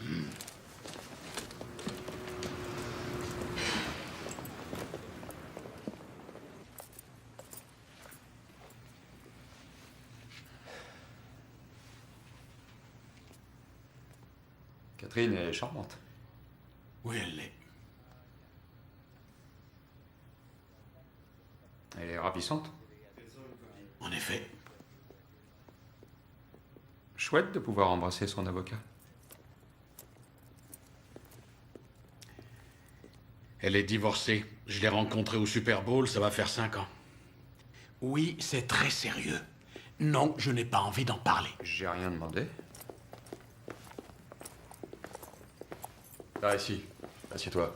Catherine est charmante. Oui, elle l'est. Elle est ravissante. En effet. Chouette de pouvoir embrasser son avocat. Elle est divorcée. Je l'ai rencontrée au Super Bowl, ça va faire 5 ans. Oui, c'est très sérieux. Non, je n'ai pas envie d'en parler. J'ai rien demandé. Là, ici. Assieds-toi.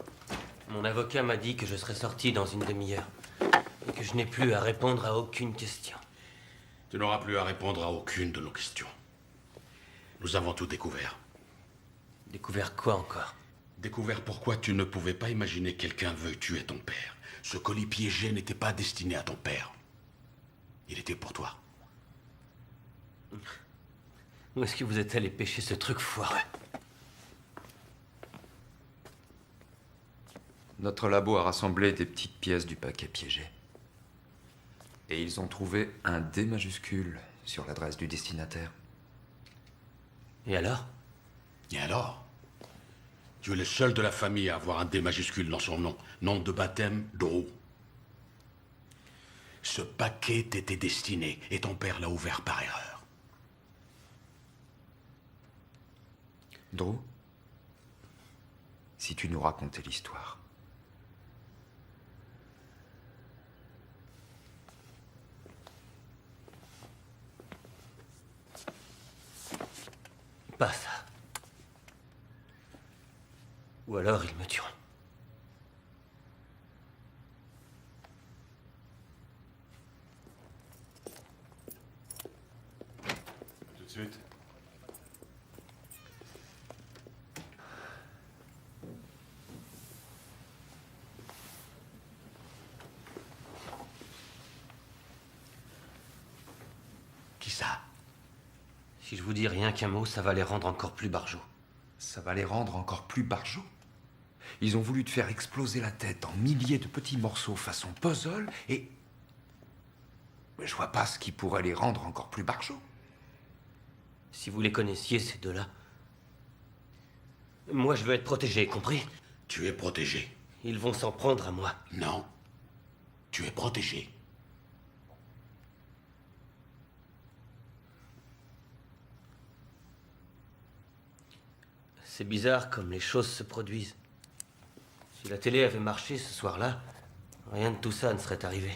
Mon avocat m'a dit que je serais sorti dans une demi-heure. Et que je n'ai plus à répondre à aucune question. Tu n'auras plus à répondre à aucune de nos questions. Nous avons tout découvert. Découvert quoi encore? Découvert pourquoi tu ne pouvais pas imaginer que quelqu'un veuille tuer ton père. Ce colis piégé n'était pas destiné à ton père. Il était pour toi. Où est-ce que vous êtes allé pêcher ce truc foireux? Notre labo a rassemblé des petites pièces du paquet piégé. Et ils ont trouvé un D majuscule sur l'adresse du destinataire. Et alors? Et alors? Tu es le seul de la famille à avoir un D majuscule dans son nom. Nom de baptême, Drew. Ce paquet t'était destiné et ton père l'a ouvert par erreur. Drew? si tu nous racontais l'histoire. Pas ça. Ou alors ils me tueront. Tout de suite. Qui ça? Si je vous dis rien qu'un mot, ça va les rendre encore plus barjots. Ça va les rendre encore plus barjots? Ils ont voulu te faire exploser la tête en milliers de petits morceaux façon puzzle et... Mais je vois pas ce qui pourrait les rendre encore plus barjots. Si vous les connaissiez, ces deux-là... Moi, je veux être protégé, compris? Tu es protégé. Ils vont s'en prendre à moi. Non. Tu es protégé. C'est bizarre comme les choses se produisent. Si la télé avait marché ce soir-là, rien de tout ça ne serait arrivé.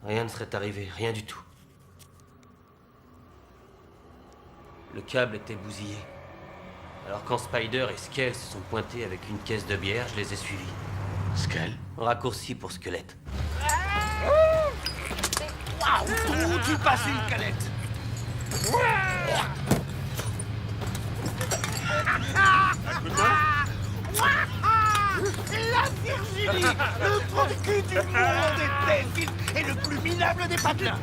Rien ne serait arrivé, rien du tout. Le câble était bousillé. Alors quand Spider et Skell se sont pointés avec une caisse de bière, je les ai suivis. Skell? Raccourci pour squelette. Où tu passes une canette? La Virginie, le trou de cul du monde des Delphines et le plus minable des patelins.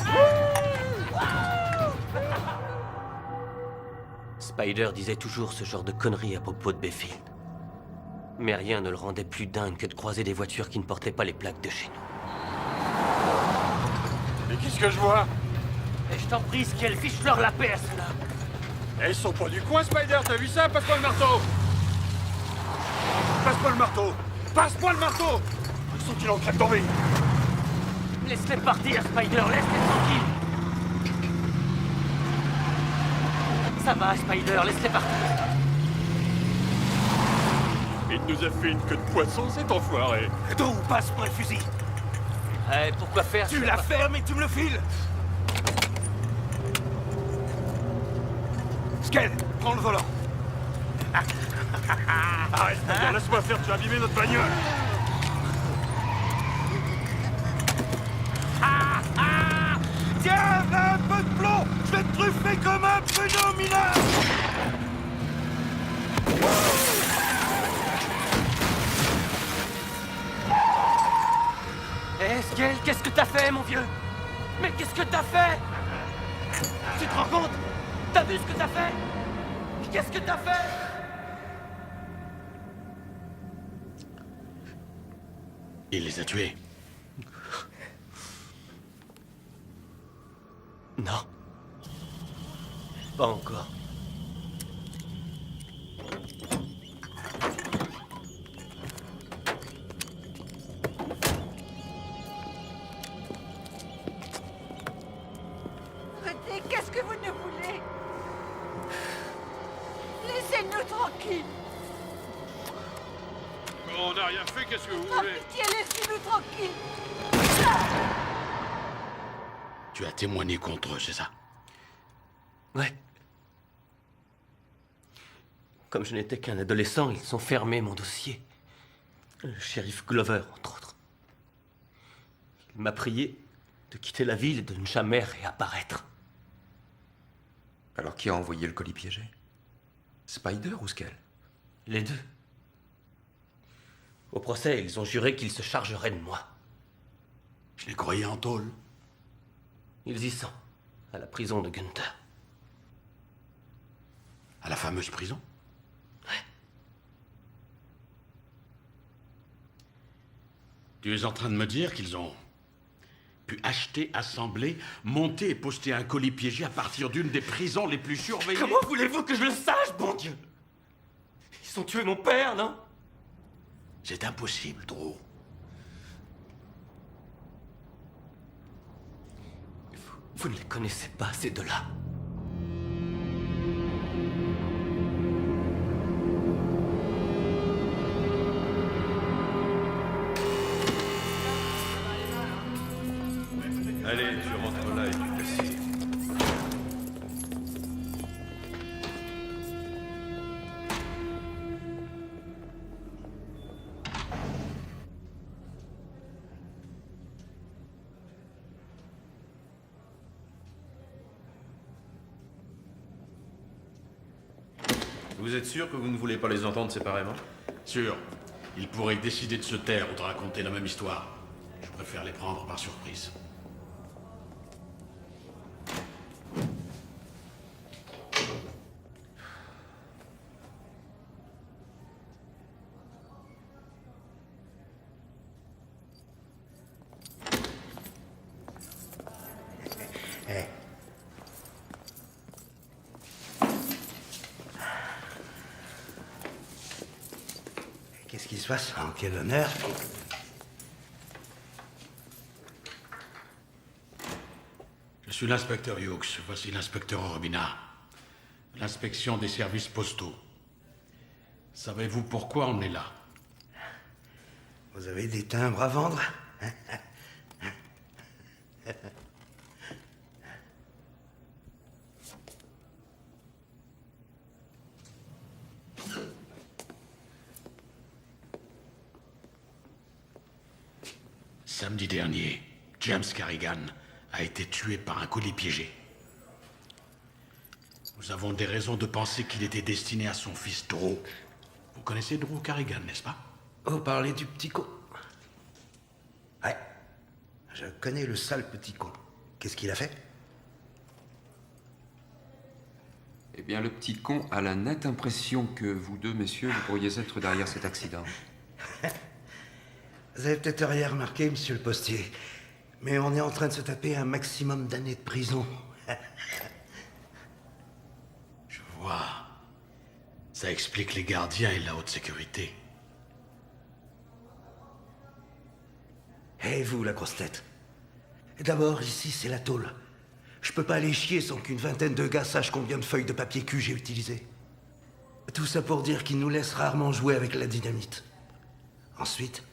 Spider disait toujours ce genre de conneries à propos de Bayfield. Mais rien ne le rendait plus dingue que de croiser des voitures qui ne portaient pas les plaques de chez nous. Mais qu'est-ce que je vois? Et je t'en prie, Skell, fiche-leur la paix à cela. Eh, ils sont pas du coin, Spider, t'as vu ça? Passe-moi le marteau! Passe-moi le marteau! Passe-moi le marteau! Ils sont qu'il en crève d'envie! Laisse-les partir, Spider, laisse-les tranquilles. Ça va, Spider, laisse-les partir. Il nous a fait une queue de poisson, cet enfoiré! Donc, passe-moi le fusil. Pourquoi faire? Tu la fermes et tu me le files. Skell, prends le volant. Arrête, Spider, laisse-moi faire, tu as abîmé notre bagnole! Tiens, un peu de plomb. Je vais te truffer comme un pruneau mineur. Skell, qu'est-ce que t'as fait, mon vieux? Mais qu'est-ce que t'as fait? Tu te rends compte? T'as vu ce que t'as fait? Qu'est-ce que t'as fait? Il les a tués. Non. Pas encore. Arrêtez, qu'est-ce que vous ne voulez? Laissez-nous tranquilles. On n'a rien fait, qu'est-ce que vous Par voulez? pitié, laissez-nous tranquilles. Tu as témoigné contre eux, c'est ça? Ouais. Comme je n'étais qu'un adolescent, ils ont fermé mon dossier. Le shérif Glover, entre autres. Il m'a prié de quitter la ville et de ne jamais réapparaître. Alors qui a envoyé le colis piégé? Spider ou Skell? Les deux. Au procès, ils ont juré qu'ils se chargeraient de moi. Je les croyais en tôle. Ils y sont, à la prison de Gunther. À la fameuse prison? Ouais. Tu es en train de me dire qu'ils ont pu acheter, assembler, monter et poster un colis piégé à partir d'une des prisons les plus surveillées? Comment voulez-vous que je le sache, bon Dieu? Ils ont tué mon père, non? C'est impossible, Drew. Vous ne les connaissez pas, ces deux-là. Allez, tu rentres là et tu t'assieds. Vous êtes sûr que vous ne voulez pas les entendre séparément? Sûr. Ils pourraient décider de se taire ou de raconter la même histoire. Je préfère les prendre par surprise. Qu'est-ce qui se passe? En quel honneur? Je suis l'inspecteur Hughes. Voici l'inspecteur Orbina. L'inspection des services postaux. Savez-vous pourquoi on est là? Vous avez des timbres à vendre? Samedi dernier, James Carrigan a été tué par un colis piégé. Nous avons des raisons de penser qu'il était destiné à son fils Drew. Vous connaissez Drew Carrigan, n'est-ce pas? Vous parlez du petit con? Ouais. Je connais le sale petit con. Qu'est-ce qu'il a fait? Eh bien, le petit con a la nette impression que vous deux, messieurs, vous pourriez être derrière cet accident. Vous avez peut-être rien remarqué, monsieur le postier, mais on est en train de se taper un maximum d'années de prison. Je vois. Ça explique les gardiens et la haute sécurité. Et vous, la grosse tête? D'abord, ici, c'est la tôle. Je peux pas aller chier sans qu'une vingtaine de gars sachent combien de feuilles de papier cul j'ai utilisées. Tout ça pour dire qu'ils nous laissent rarement jouer avec la dynamite. Ensuite,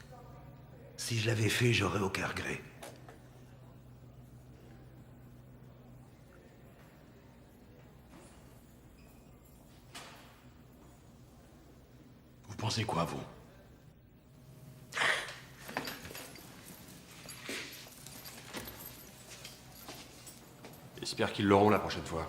si je l'avais fait, j'aurais aucun regret. Vous pensez quoi, vous? J'espère qu'ils l'auront la prochaine fois.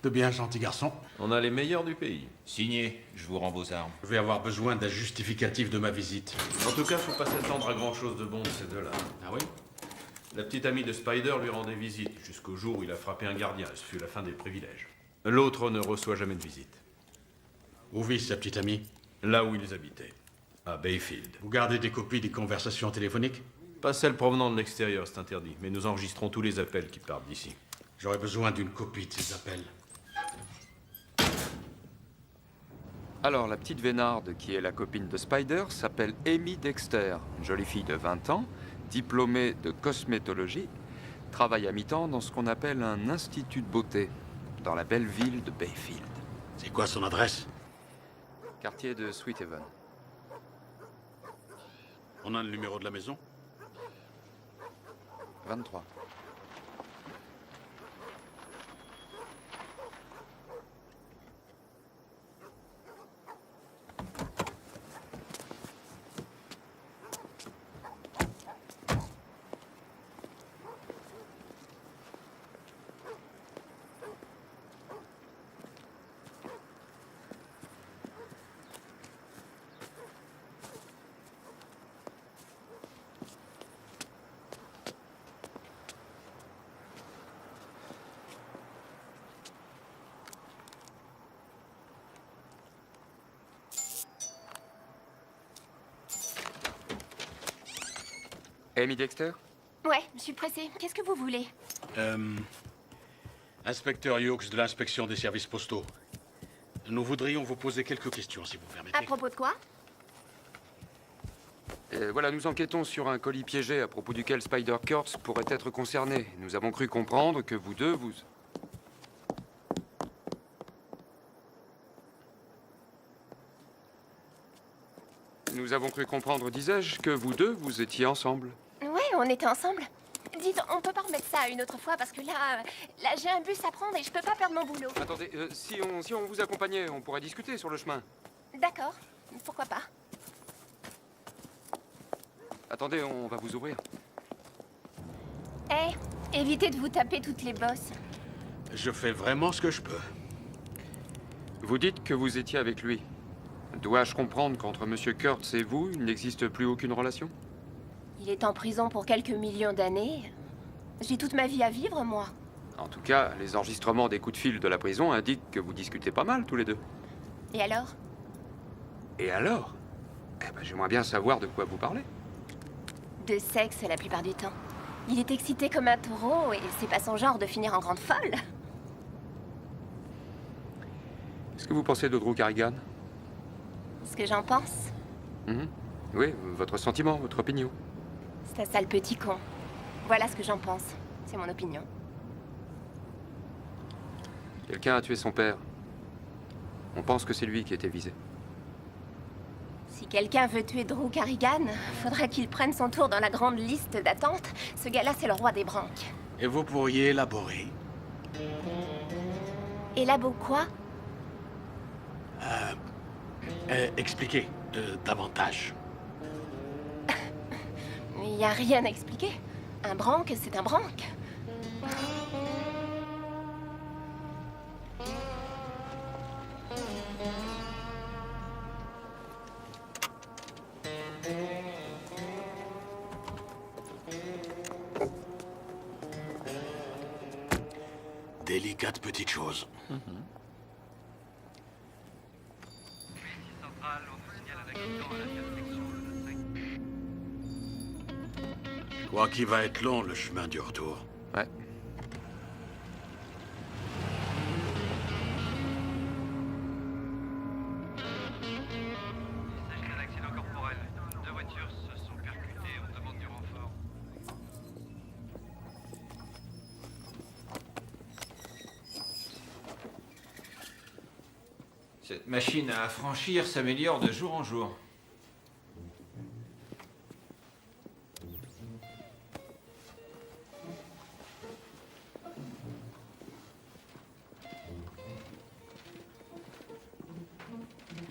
De bien, gentil garçon. On a les meilleurs du pays. Signé, je vous rends vos armes. Je vais avoir besoin d'un justificatif de ma visite. En tout cas, faut pas s'attendre à grand-chose de bon de ces deux-là. Ah oui? La petite amie de Spider lui rendait visite, jusqu'au jour où il a frappé un gardien. Ce fut la fin des privilèges. L'autre ne reçoit jamais de visite. Où vit sa petite amie? Là où ils habitaient, à Bayfield. Vous gardez des copies des conversations téléphoniques? Pas celles provenant de l'extérieur, c'est interdit. Mais nous enregistrons tous les appels qui partent d'ici. J'aurais besoin d'une copie de ces appels. Alors, la petite Vénarde, qui est la copine de Spider, s'appelle Amy Dexter, une jolie fille de 20 ans, diplômée de cosmétologie, travaille à mi-temps dans ce qu'on appelle un institut de beauté, dans la belle ville de Bayfield. C'est quoi son adresse? Quartier de Sweet Haven. On a le numéro de la maison? 23. Amy Dexter? Ouais, je suis pressée. Qu'est-ce que vous voulez? Inspecteur Hughes de l'inspection des services postaux. nous voudrions vous poser quelques questions, si vous permettez. À propos de quoi? Voilà, nous enquêtons sur un colis piégé à propos duquel Spider Kurtz pourrait être concerné. Nous avons cru comprendre que vous deux, vous... Nous avons cru comprendre, disais-je, que vous deux, vous étiez ensemble. Ouais, on était ensemble. Dites, on peut pas remettre ça une autre fois parce que là j'ai un bus à prendre et je peux pas perdre mon boulot. Attendez, si on vous accompagnait, on pourrait discuter sur le chemin. D'accord, pourquoi pas. Attendez, on va vous ouvrir. Évitez de vous taper toutes les bosses. Je fais vraiment ce que je peux. Vous dites que vous étiez avec lui. Dois-je comprendre qu'entre Monsieur Kurtz et vous, il n'existe plus aucune relation? Il est en prison pour quelques millions d'années. J'ai toute ma vie à vivre, moi. En tout cas, les enregistrements des coups de fil de la prison indiquent que vous discutez pas mal tous les deux. Et alors? Et alors? J'aimerais bien savoir de quoi vous parlez. De sexe la plupart du temps. Il est excité comme un taureau et c'est pas son genre de finir en grande folle. Qu'est-ce que vous pensez de Drew Carrigan? Ce que j'en pense? Oui, votre sentiment, votre opinion. C'est un sale petit con. Voilà ce que j'en pense. C'est mon opinion. Quelqu'un a tué son père. On pense que c'est lui qui était visé. Si quelqu'un veut tuer Drew Carrigan, faudra qu'il prenne son tour dans la grande liste d'attente. Ce gars-là, c'est le roi des branques. Et vous pourriez élaborer. Élabo quoi? Expliquez davantage. Il n'y a rien à expliquer. Un branque, c'est un branque. Délicate petite chose. Je crois qu'il va être long, le chemin du retour. Ouais. Il s'agit d'un accident corporel. 2 voitures se sont percutées, on demande du renfort. Cette machine à affranchir s'améliore de jour en jour.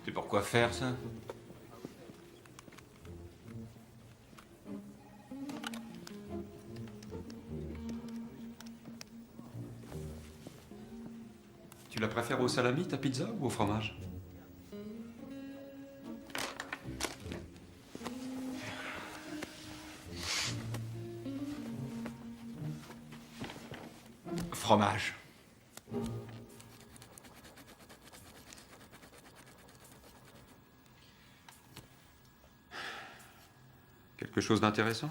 C'est pour quoi faire ça? Tu la préfères au salami, ta pizza, ou au fromage? Fromage. Quelque chose d'intéressant?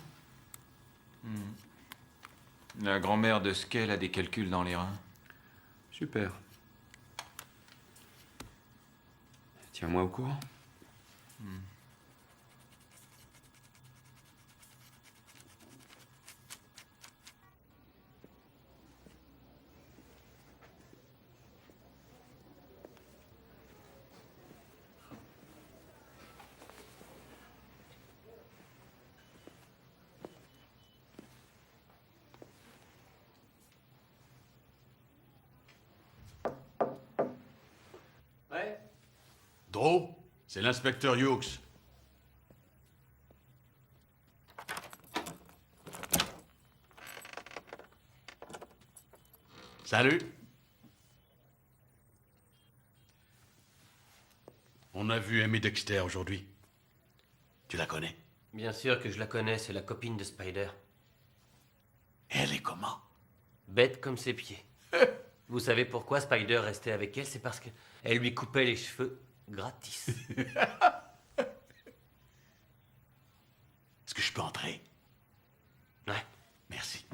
La grand-mère de Skell a des calculs dans les reins. Super. Tiens-moi au courant. Ouais. Drew, c'est l'inspecteur Hughes. Salut. On a vu Amy Dexter aujourd'hui. Tu la connais? Bien sûr que je la connais, c'est la copine de Spider. Elle est comment? Bête comme ses pieds. Vous savez pourquoi Spider restait avec elle? C'est parce qu'elle lui coupait les cheveux gratis. Est-ce que je peux entrer? Ouais. Merci.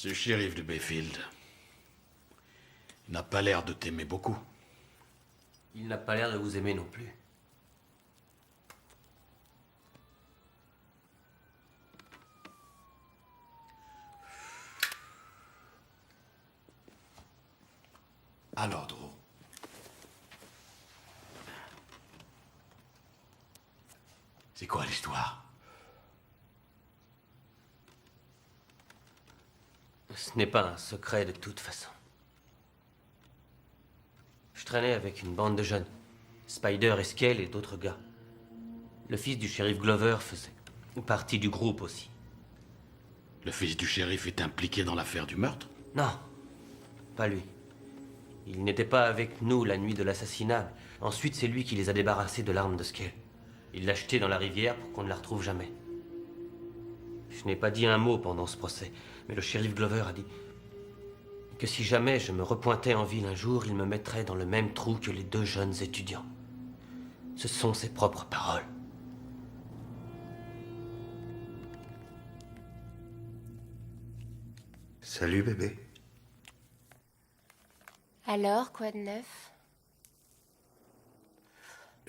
Ce shérif de Bayfield n'a pas l'air de t'aimer beaucoup. Il n'a pas l'air de vous aimer non plus. Alors, Drew. C'est quoi l'histoire? Ce n'est pas un secret de toute façon. Je traînais avec une bande de jeunes. Spider, Esquel et d'autres gars. Le fils du shérif Glover faisait partie du groupe aussi. Le fils du shérif est impliqué dans l'affaire du meurtre? Non, pas lui. Il n'était pas avec nous la nuit de l'assassinat. Ensuite, c'est lui qui les a débarrassés de l'arme de Skell. Il l'a jetée dans la rivière pour qu'on ne la retrouve jamais. Je n'ai pas dit un mot pendant ce procès, mais le shérif Glover a dit que si jamais je me repointais en ville un jour, il me mettrait dans le même trou que les 2 jeunes étudiants. Ce sont ses propres paroles. Salut, bébé. Alors, quoi de neuf?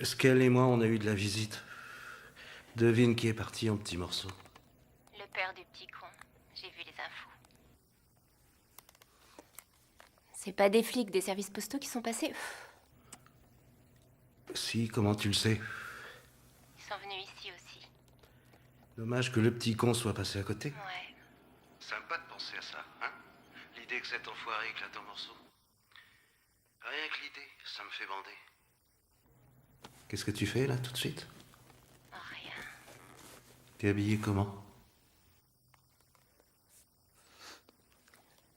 Skell et moi, on a eu de la visite. Devine qui est parti en petits morceaux. Le père du petit con. J'ai vu les infos. C'est pas des flics des services postaux qui sont passés? Si, comment tu le sais? Ils sont venus ici aussi. Dommage que le petit con soit passé à côté. Ouais. Sympa de penser à ça, hein? L'idée que cet enfoiré éclate en morceaux. Rien que l'idée, ça me fait bander. Qu'est-ce que tu fais, là, tout de suite? Rien. T'es habillé comment?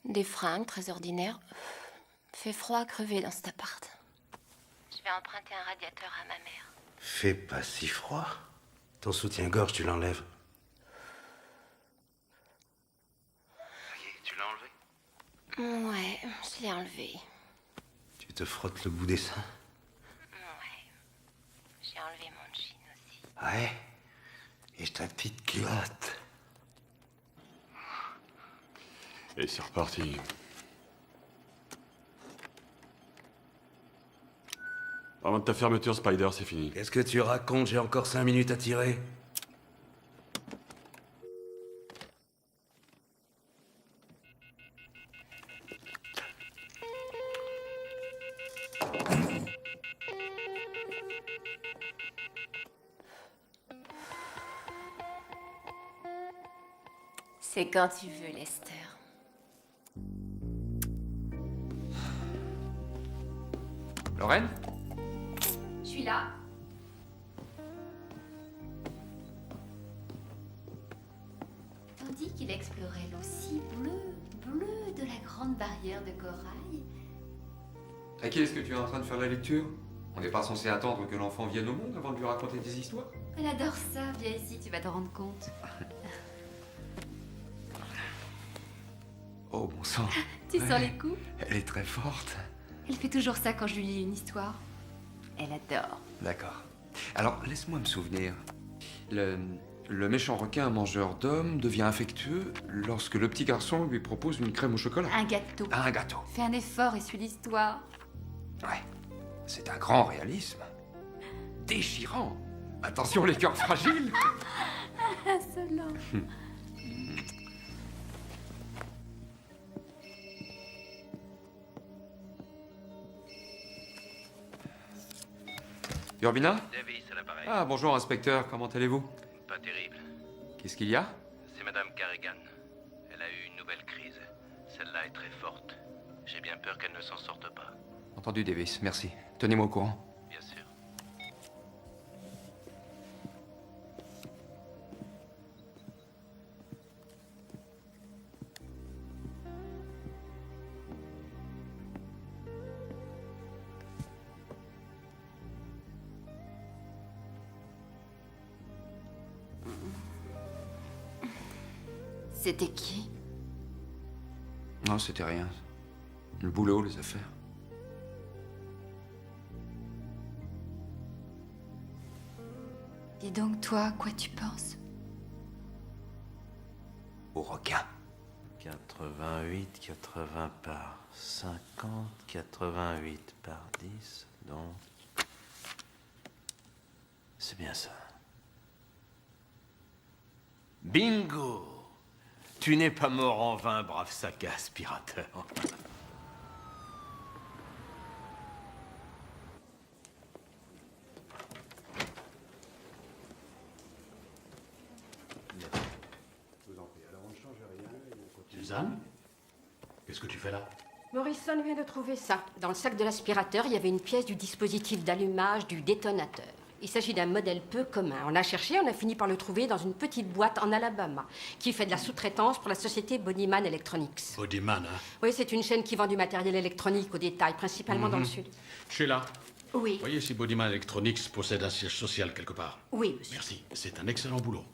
Des fringues très ordinaires. Fait froid à crever dans cet appart. Je vais emprunter un radiateur à ma mère. Fais pas si froid. Ton soutien-gorge, tu l'enlèves. Ça y est, tu l'as enlevé? Ouais, je l'ai enlevé. Tu te frottes le bout des seins? Ouais. J'ai enlevé mon jean aussi. Ouais. Et ta petite culotte. Et c'est reparti. Avant de ta fermeture, Spider, c'est fini. Qu'est-ce que tu racontes? J'ai encore 5 minutes à tirer. C'est quand tu veux, Lester. Lorraine? Je suis là. Tandis qu'il explorait l'eau si bleue de la grande barrière de corail. À qui est-ce que tu es en train de faire la lecture? On n'est pas censé attendre que l'enfant vienne au monde avant de lui raconter des histoires? Elle adore ça, viens ici, tu vas te rendre compte. Oh, bon sang. Tu sens les coups? Elle est très forte. Elle fait toujours ça quand je lui lis une histoire. Elle adore. D'accord. Alors, laisse-moi me souvenir. Le méchant requin mangeur d'hommes devient affectueux lorsque le petit garçon lui propose une crème au chocolat. Un gâteau. Un gâteau. Fais un effort et suis l'histoire. Ouais. C'est un grand réalisme. Déchirant. Attention les cœurs fragiles. Insolent. Urbina? Davis à l'appareil. Ah, bonjour inspecteur, comment allez-vous? Pas terrible. Qu'est-ce qu'il y a? C'est Madame Carrigan. Elle a eu une nouvelle crise. Celle-là est très forte. J'ai bien peur qu'elle ne s'en sorte pas. Entendu, Davis, merci. Tenez-moi au courant. Bien sûr. C'était qui? Non, c'était rien. Le boulot, les affaires. Dis donc, toi, à quoi tu penses? Au requin. 88, 80 par 50, 88 par 10, donc... C'est bien ça. Bingo! Tu n'es pas mort en vain, brave sac à aspirateur. Suzanne? Qu'est-ce que tu fais là? Morrison vient de trouver ça. Dans le sac de l'aspirateur, il y avait une pièce du dispositif d'allumage du détonateur. Il s'agit d'un modèle peu commun. On a cherché, on a fini par le trouver dans une petite boîte en Alabama, qui fait de la sous-traitance pour la société Bodyman Electronics. Bodyman, hein? Oui, c'est une chaîne qui vend du matériel électronique au détail, principalement dans le sud. Sheila. Oui. Voyez si Bodyman Electronics possède un siège social quelque part. Oui, monsieur. Merci, c'est un excellent boulot.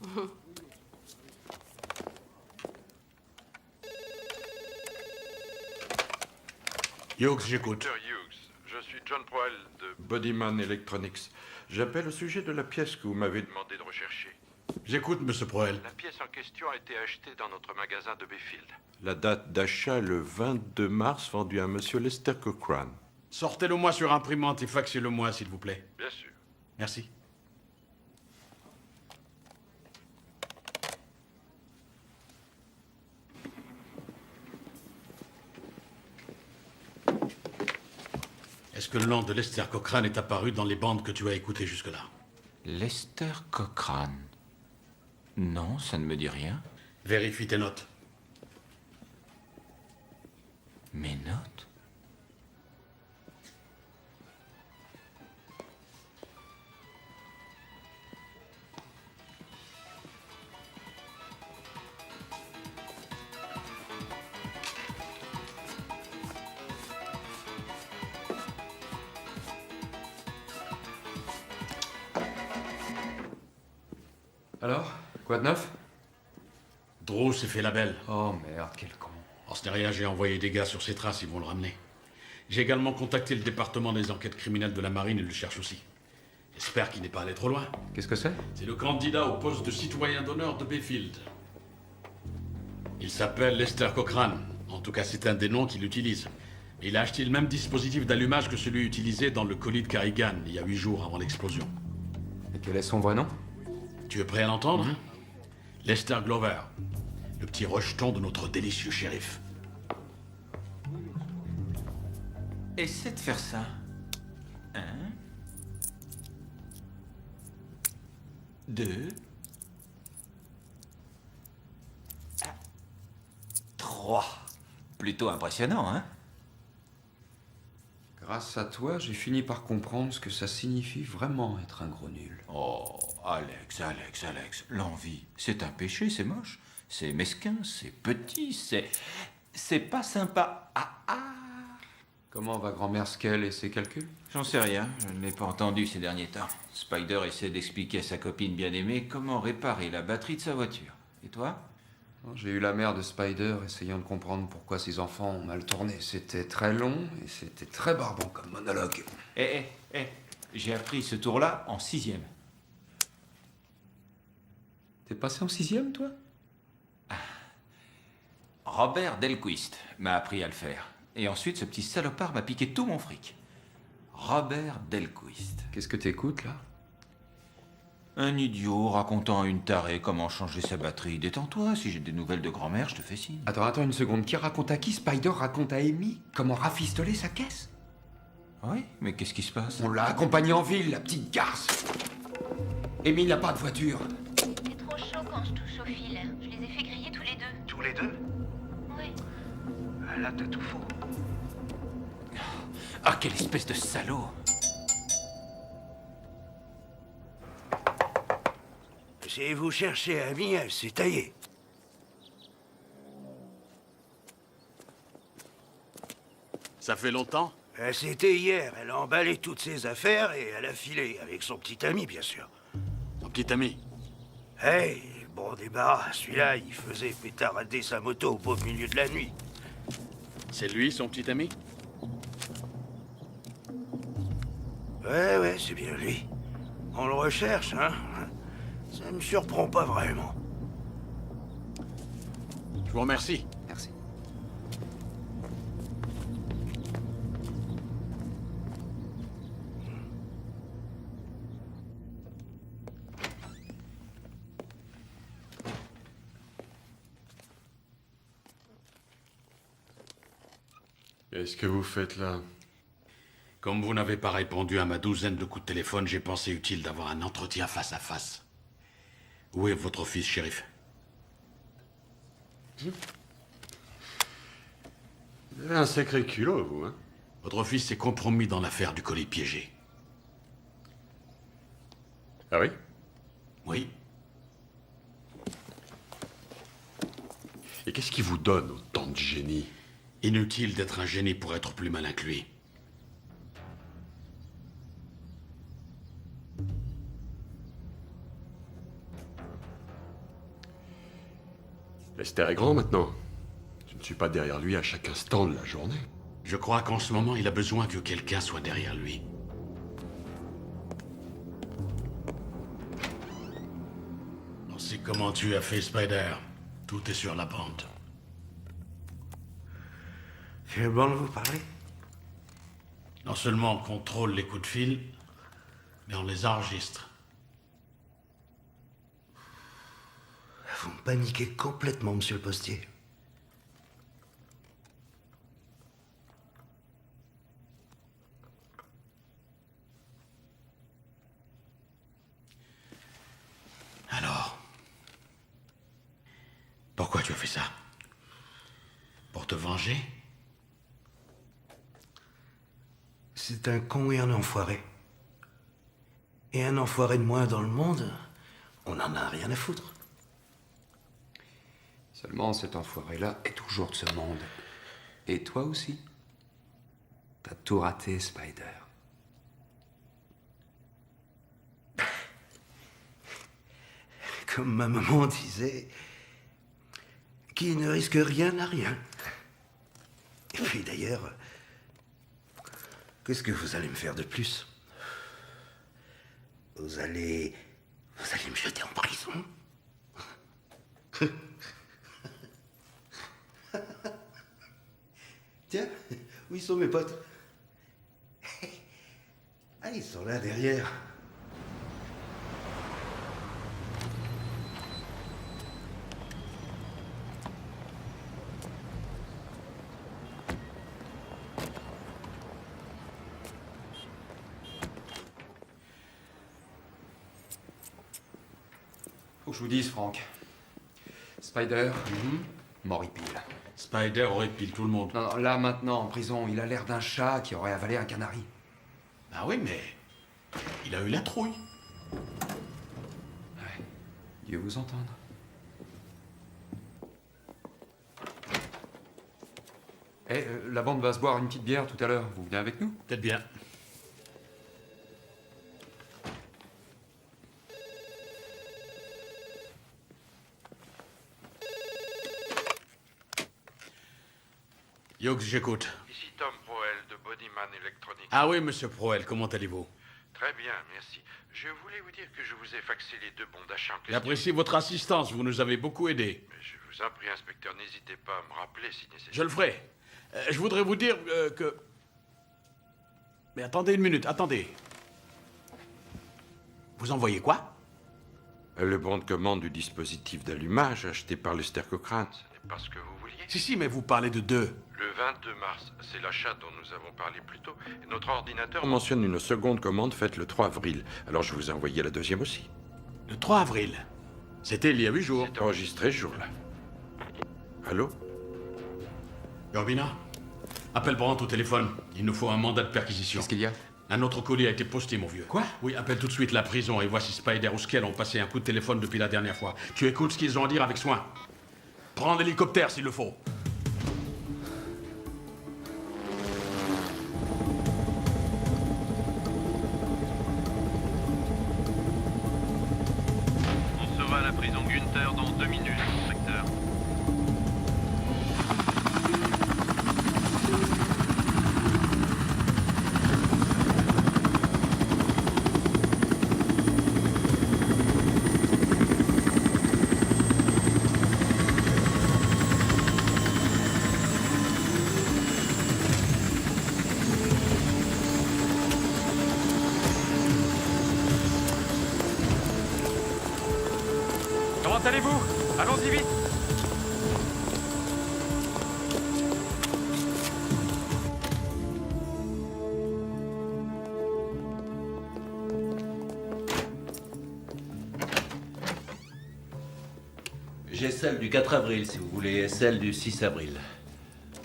Hughes, j'écoute. Dr. Hughes, je suis John Proel de Bodyman Electronics. J'appelle au sujet de la pièce que vous m'avez demandé de rechercher. J'écoute, monsieur Proel. La pièce en question a été achetée dans notre magasin de Bayfield. La date d'achat le 22 mars, vendue à monsieur Lester Cochrane. Sortez-le-moi sur imprimante et faxez-le-moi, s'il vous plaît. Bien sûr. Merci. Est-ce que le nom de Lester Cochrane est apparu dans les bandes que tu as écoutées jusque-là? Lester Cochrane? Non, ça ne me dit rien. Vérifie tes notes. Mes notes? Alors, quoi de neuf? Drew s'est fait la belle. Oh merde, quel con. En ce n'est rien, j'ai envoyé des gars sur ses traces, ils vont le ramener. J'ai également contacté le département des enquêtes criminelles de la marine, ils le cherchent aussi. J'espère qu'il n'est pas allé trop loin. Qu'est-ce que c'est? C'est le candidat au poste de citoyen d'honneur de Bayfield. Il s'appelle Lester Cochrane. En tout cas, c'est un des noms qu'il utilise. Il a acheté le même dispositif d'allumage que celui utilisé dans le colis de Carrigan, il y a 8 jours avant l'explosion. Et quel est son vrai nom? Tu es prêt à l'entendre? Lester Glover, le petit rejeton de notre délicieux shérif. Essaie de faire ça. 1, 2, 3. Plutôt impressionnant, hein? Grâce à toi, j'ai fini par comprendre ce que ça signifie vraiment être un gros nul. Oh, Alex, l'envie, c'est un péché, c'est moche, c'est mesquin, c'est petit, c'est pas sympa. Comment va grand-mère Skell et ses calculs? J'en sais rien, je ne l'ai pas entendu ces derniers temps. Spider essaie d'expliquer à sa copine bien-aimée comment réparer la batterie de sa voiture. Et toi? J'ai eu la mère de Spider essayant de comprendre pourquoi ses enfants ont mal tourné. C'était très long et c'était très barbant comme monologue. J'ai appris ce tour-là en 6e. T'es passé en 6e, toi? Robert Delquist m'a appris à le faire. Et ensuite, ce petit salopard m'a piqué tout mon fric. Robert Delquist. Qu'est-ce que t'écoutes, là? Un idiot racontant à une tarée comment changer sa batterie. Détends-toi, si j'ai des nouvelles de grand-mère, je te fais signe. Attends une seconde. Qui raconte à qui? Spider raconte à Amy comment rafistoler sa caisse? Oui, mais qu'est-ce qui se passe? On l'a accompagnée en ville, la petite garce. Amy n'a pas de voiture. C'est trop chaud quand je touche au fil. Je les ai fait griller tous les deux. Tous les deux? Oui. Là, t'as tout faux. Ah, quelle espèce de salaud! Si vous cherchez Amy, elle s'est taillée. Ça fait longtemps? C'était hier. Elle a emballé toutes ses affaires et elle a filé, avec son petit ami, bien sûr. Ton petit ami? Hey, bon débarras. Celui-là, il faisait pétarader sa moto au beau milieu de la nuit. C'est lui, son petit ami? Ouais, c'est bien lui. On le recherche, hein? Ça me surprend pas vraiment. Je vous remercie. Merci. Qu'est-ce que vous faites là? Comme vous n'avez pas répondu à ma douzaine de coups de téléphone, j'ai pensé utile d'avoir un entretien face à face. Où est votre fils, shérif? Vous avez un sacré culot, vous, hein? Votre fils s'est compromis dans l'affaire du colis piégé. Ah oui? Oui. Et qu'est-ce qui vous donne autant de génie? Inutile d'être un génie pour être plus malin que lui. Lester est grand maintenant. Je ne suis pas derrière lui à chaque instant de la journée. Je crois qu'en ce moment, il a besoin que quelqu'un soit derrière lui. On sait comment tu as fait, Spider. Tout est sur la bande. C'est bon de vous parler? Non seulement on contrôle les coups de fil, mais on les enregistre. Vous me paniquez complètement, monsieur le postier. Alors, pourquoi tu as fait ça? Pour te venger? C'est un con et un enfoiré. Et un enfoiré de moins dans le monde, on en a rien à foutre. Seulement, cet enfoiré-là est toujours de ce monde. Et toi aussi. T'as tout raté, Spider. Comme ma maman disait, qui ne risque rien n'a rien. Et puis d'ailleurs, qu'est-ce que vous allez me faire de plus? Vous allez me jeter en prison? Tiens, où ils sont mes potes? Ah, ils sont là derrière. Faut que je vous dise, Frank. Spider, m'horripile. Spider horripile tout le monde. Non, non, là, maintenant, en prison, il a l'air d'un chat qui aurait avalé un canari. Ah oui, mais il a eu la trouille. Ouais. Dieu vous entende. Eh, la bande va se boire une petite bière tout à l'heure. Vous venez avec nous? Peut-être bien. Yox, j'écoute. Ici Tom Proel de Bodyman Electronics. Ah oui, monsieur Proel, comment allez-vous? Très bien, merci. Je voulais vous dire que je vous ai faxé les 2 bons d'achat en question. J'apprécie votre assistance, vous nous avez beaucoup aidés. Mais je vous en prie, inspecteur, n'hésitez pas à me rappeler si nécessaire. Je le ferai. Je voudrais vous dire que... Mais attendez une minute, attendez. Vous envoyez quoi? Le bon de commande du dispositif d'allumage acheté par Lester Cochrane. Ce n'est pas ce que vous vouliez. Si, mais vous parlez de 2. Le 22 mars, c'est l'achat dont nous avons parlé plus tôt. Et notre ordinateur mentionne une seconde commande faite le 3 avril. Alors je vous ai envoyé la deuxième aussi. Le 3 avril? C'était il y a 8 jours. C'est enregistré ce jour-là. Allô? Urbina, appelle Brandt au téléphone. Il nous faut un mandat de perquisition. Qu'est-ce qu'il y a? Un autre colis a été posté, mon vieux. Quoi? Oui, appelle tout de suite la prison et vois si Spider ou Skell ont passé un coup de téléphone depuis la dernière fois. Tu écoutes ce qu'ils ont à dire avec soin. Prends l'hélicoptère s'il le faut. On sera à la prison Gunther dans 2 minutes, inspecteur. Comment allez-vous? Allons-y vite! J'ai celle du 4 avril, si vous voulez, et celle du 6 avril.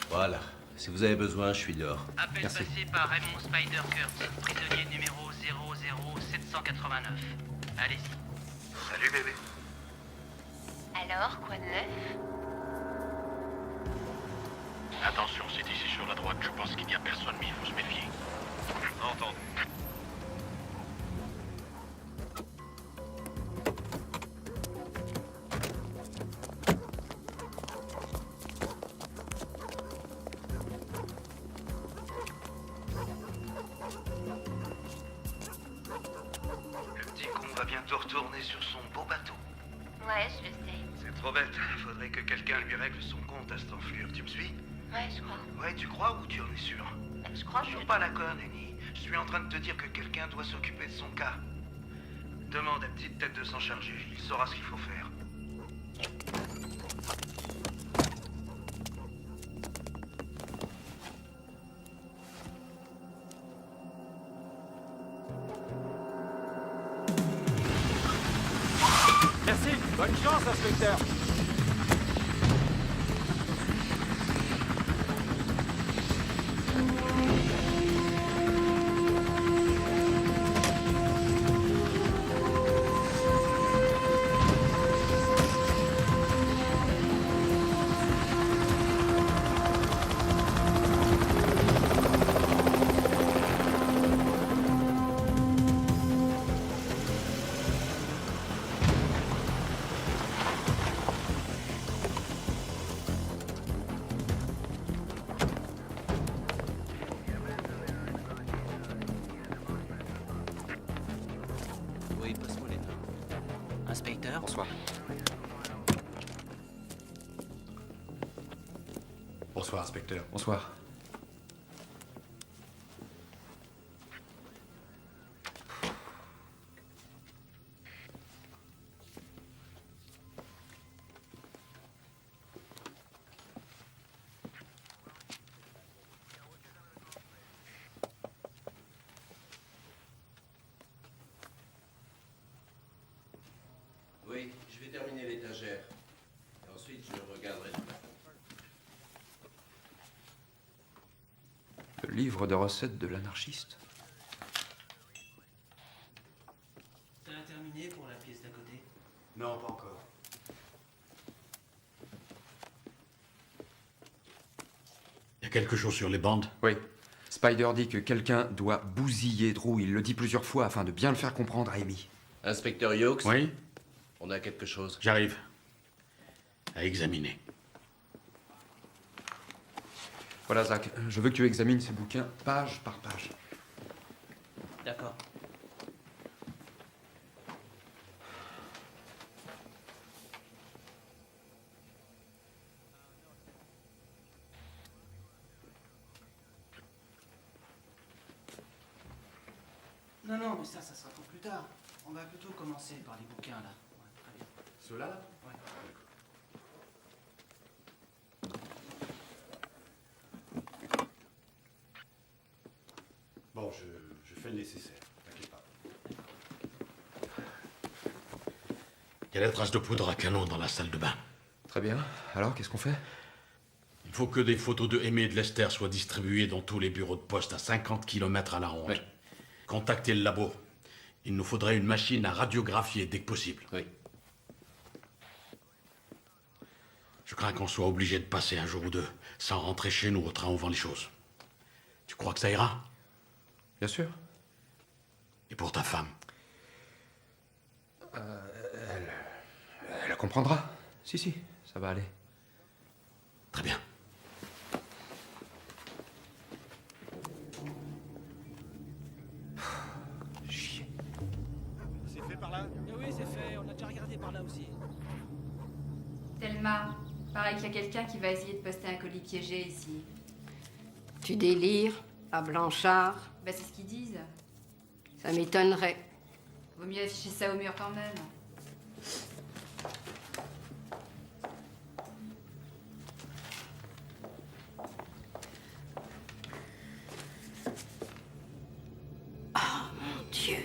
Voilà. Si vous avez besoin, je suis dehors. Appel Merci. passé par Raymond Spider-Kurtz, prisonnier numéro 00789. Allez-y. Salut bébé. Alors, quoi de neuf? Attention, c'est ici sur la droite. Je pense qu'il n'y a personne, mais il faut se méfier. Entendu. Le petit con va bientôt retourner sur son beau bateau. Ouais, je le sais. C'est trop bête. Faudrait que quelqu'un lui règle son compte à cette enflure. Tu me suis? Ouais, je crois. Ouais, tu crois ou tu en es sûr? Je crois que Toujours pas d'accord, Nenny. Je suis en train de te dire que quelqu'un doit s'occuper de son cas. Demande à Petite Tête de s'en charger. Il saura ce qu'il faut faire. Merci, bonne chance, inspecteur. Oui, passe-moi les noms. Inspecteur. Bonsoir. Bonsoir, inspecteur. Bonsoir. Oui, je vais terminer l'étagère. Et ensuite, je regarderai le plafond. Le livre de recettes de l'anarchiste. T'as terminé pour la pièce d'à côté? Non, pas encore. Il y a quelque chose sur les bandes? Oui. Spider dit que quelqu'un doit bousiller Drew. Il le dit plusieurs fois afin de bien le faire comprendre à Amy. Inspecteur Hughes? Oui? On a quelque chose. J'arrive. À examiner. Voilà, Zach, je veux que tu examines ces bouquins page par page. D'accord. Non, mais ça sera pour plus tard. On va plutôt commencer par les bouquins, là. Ouais, très bien. Ceux-là? Ouais. Bon, je fais le nécessaire. T'inquiète pas. Il y a la trace de poudre à canon dans la salle de bain. Très bien. Alors, qu'est-ce qu'on fait? Il faut que des photos de Aimé et de Lester soient distribuées dans tous les bureaux de poste à 50 km à la ronde. Oui. Contactez le labo. Il nous faudrait une machine à radiographier dès que possible. Oui. Je crains qu'on soit obligé de passer un jour ou deux sans rentrer chez nous au train où on vend les choses. Tu crois que ça ira? Bien sûr. Et pour ta femme? Elle comprendra. Si, ça va aller. Très bien. Chier. C'est fait par là? Oui, c'est fait. On a déjà regardé par là aussi. Thelma, pareil qu'il y a quelqu'un qui va essayer de poster un colis piégé ici. Tu délires, à Blanchard? Bah, c'est ce qu'ils disent. Ça m'étonnerait. Vaut mieux afficher ça au mur quand même. Oh, mon Dieu.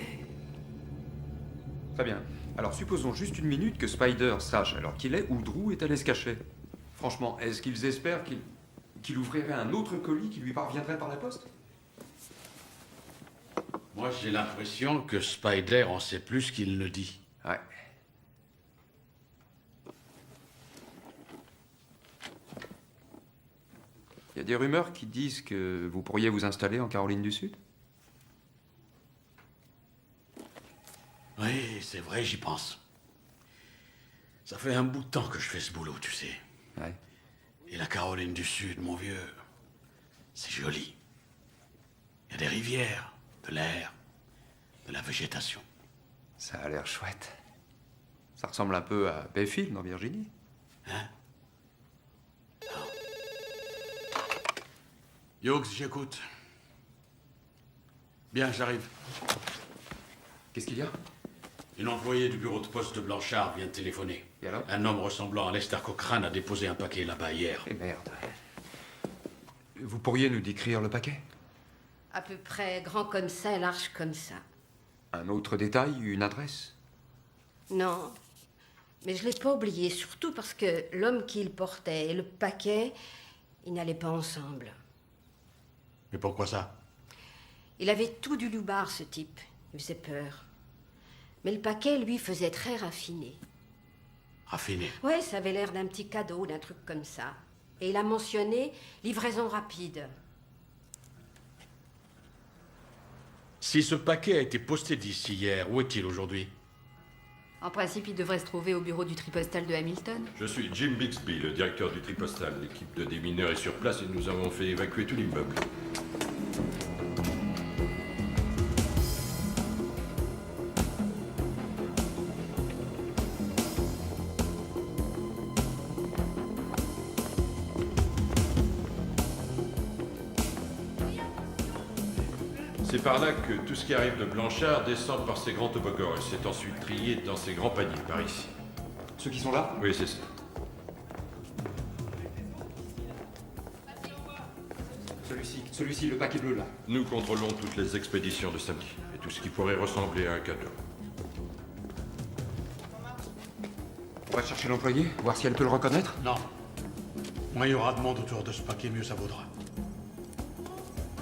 Très bien. Alors supposons juste une minute que Spider sache alors qu'il est où Drew est allé se cacher. Franchement, est-ce qu'ils espèrent qu'il ouvrirait un autre colis qui lui parviendrait par la poste? Moi, j'ai l'impression que Spider en sait plus qu'il ne dit. Ouais. Il y a des rumeurs qui disent que vous pourriez vous installer en Caroline du Sud? Oui, c'est vrai, j'y pense. Ça fait un bout de temps que je fais ce boulot, tu sais. Ouais. Et la Caroline du Sud, mon vieux, c'est joli. Il y a des rivières, de l'air, de la végétation. Ça a l'air chouette. Ça ressemble un peu à Bayfield en Virginie. Hein? Hughes, j'écoute. Bien, j'arrive. Qu'est-ce qu'il y a? Une employée du bureau de poste de Blanchard vient de téléphoner. Et alors? Un homme ressemblant à Lester Cochrane a déposé un paquet là-bas hier. Eh merde. Vous pourriez nous décrire le paquet? À peu près grand comme ça et large comme ça. Un autre détail, une adresse? Non, mais je l'ai pas oublié, surtout parce que l'homme qui le portait et le paquet, ils n'allaient pas ensemble. Mais pourquoi ça? Il avait tout du loupard, ce type. Il faisait peur. Mais le paquet, lui, faisait très raffiné. Raffiné? Ouais, ça avait l'air d'un petit cadeau, d'un truc comme ça. Et il a mentionné livraison rapide. Si ce paquet a été posté d'ici hier, où est-il aujourd'hui? En principe, il devrait se trouver au bureau du tripostal de Hamilton. Je suis Jim Bixby, le directeur du tripostal. L'équipe de démineurs est sur place et nous avons fait évacuer tout l'immeuble. C'est par là que tout ce qui arrive de Blanchard descend par ces grands toboggans et c'est ensuite trié dans ces grands paniers par ici. Ceux qui sont là? Oui, c'est ça. Celui-ci, le paquet bleu là. Nous contrôlons toutes les expéditions de samedi et tout ce qui pourrait ressembler à un cadeau. On va chercher l'employé, voir si elle peut le reconnaître? Non. Moins il y aura de monde autour de ce paquet, mieux ça vaudra.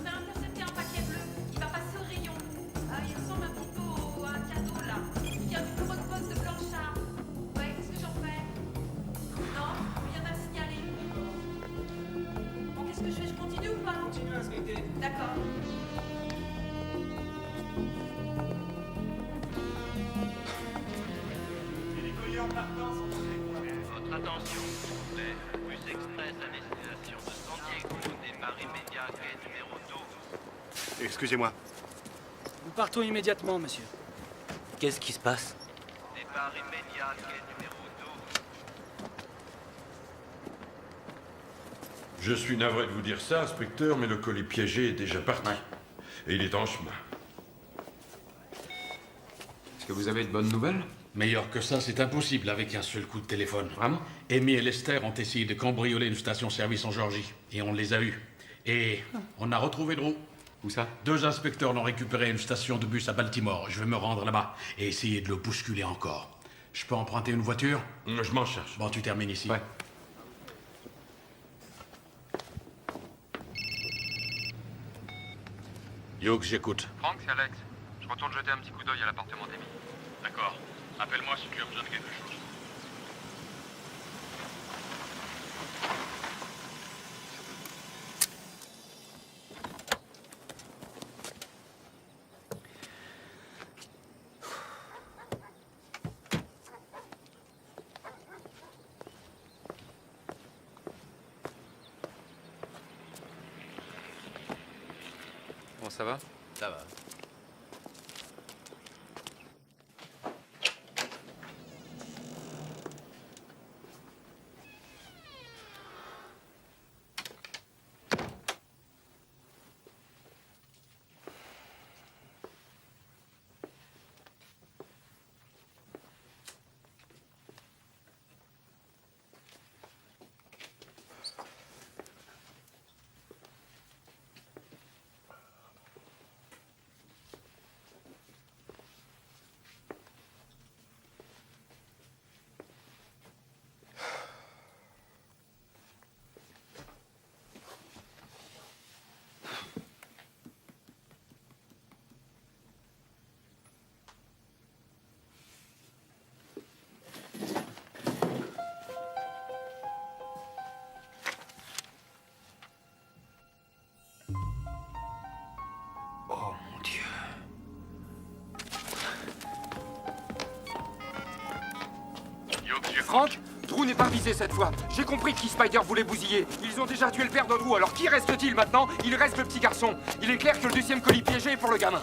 On a intercepté un paquet bleu. Il va passer au rayon. Il ressemble un petit peu à un cadeau, là. Il vient du bureau de poste de Blanchard. Ouais, qu'est-ce que j'en fais? Non, rien à signaler. Bon, qu'est-ce que je fais? Je continue ou pas? Continue à inspecter. D'accord. Votre attention, s'il vous plaît. Bus express à destination de San Diego, départ immédiat, quai numéro 12. Excusez-moi. Nous partons immédiatement, monsieur. Qu'est-ce qui se passe? Départ immédiat, quai numéro 12. Je suis navré de vous dire ça, inspecteur, mais le colis piégé est déjà parti. Et il est en chemin. Est-ce que vous avez de bonnes nouvelles? Meilleur que ça, c'est impossible avec un seul coup de téléphone. Vraiment? Amy et Lester ont essayé de cambrioler une station-service en Georgie. Et on les a eus. Et on a retrouvé Drew. Où ça? 2 inspecteurs l'ont récupéré à une station de bus à Baltimore. Je vais me rendre là-bas et essayer de le bousculer encore. Je peux emprunter une voiture? Je m'en cherche. Bon, tu termines ici. Ouais. Hughes, j'écoute. Franck, c'est Alex. Je retourne jeter un petit coup d'œil à l'appartement d'Amy. D'accord. Appelle-moi si tu as besoin de quelque chose. Bon, ça va? Ça va. Franck, Drew n'est pas visé cette fois. J'ai compris qui Spider voulait bousiller. Ils ont déjà tué le père de Drew, alors qui reste-t-il maintenant? Il reste le petit garçon. Il est clair que le deuxième colis piégé est pour le gamin.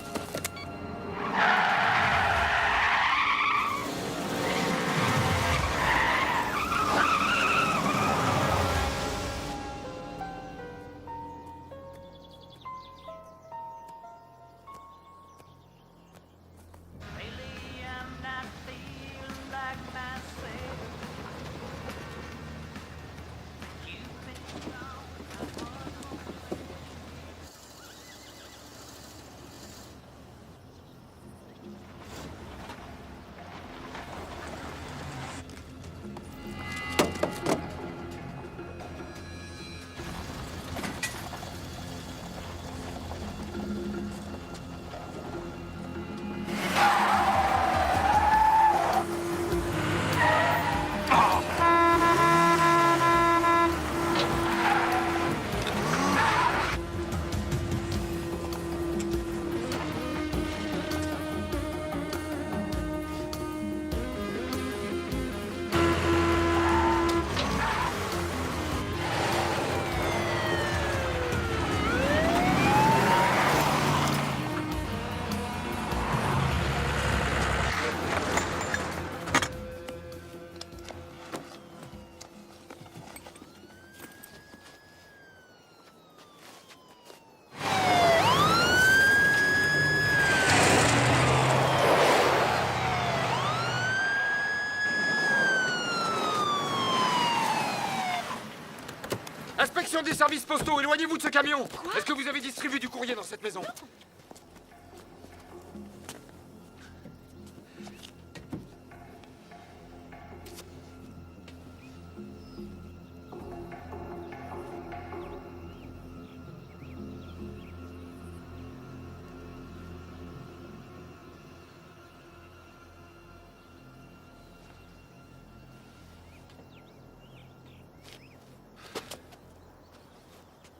Inspection des services postaux, éloignez-vous de ce camion. Est-ce que vous avez distribué du courrier dans cette maison?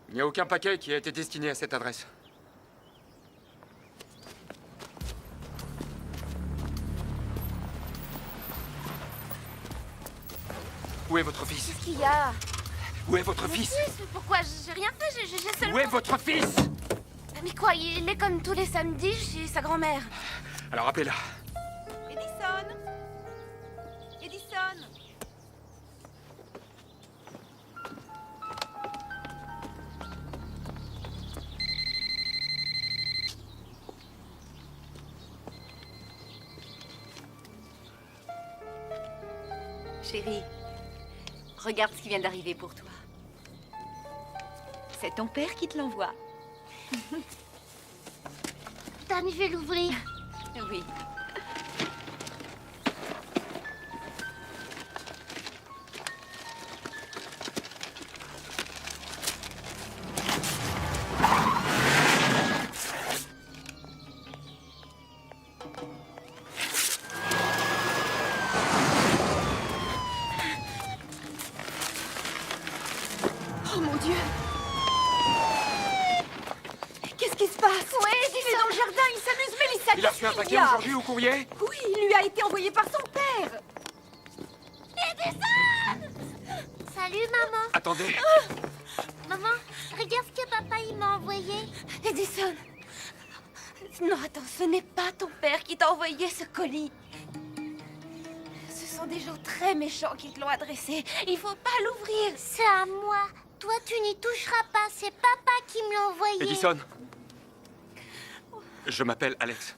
Il n'y a aucun paquet qui a été destiné à cette adresse. Où est votre fils? Qu'est-ce qu'il y a? Où est votre fils? Pourquoi? J'ai rien fait, j'ai seulement... Où est votre fils? Mais quoi, il est comme tous les samedis chez sa grand-mère. Alors appelez-la. Edison Edison Chérie, regarde ce qui vient d'arriver pour toi. C'est ton père qui te l'envoie. T'arrives à l'ouvrir? Oui. Oh mon Dieu! Qu'est-ce qui se passe? Ouais, il est dans le jardin, il s'amuse, Mélissa. Il a reçu un paquet aujourd'hui au courrier? Oui, il lui a été envoyé par son père. Edison! Salut, maman. Attendez. Maman, regarde ce que papa il m'a envoyé. Edison! Non, attends, ce n'est pas ton père qui t'a envoyé ce colis. Ce sont des gens très méchants qui te l'ont adressé. Il faut pas l'ouvrir. C'est à moi. Toi, tu n'y toucheras pas. C'est papa qui me l'a envoyé. Edison. Je m'appelle Alex.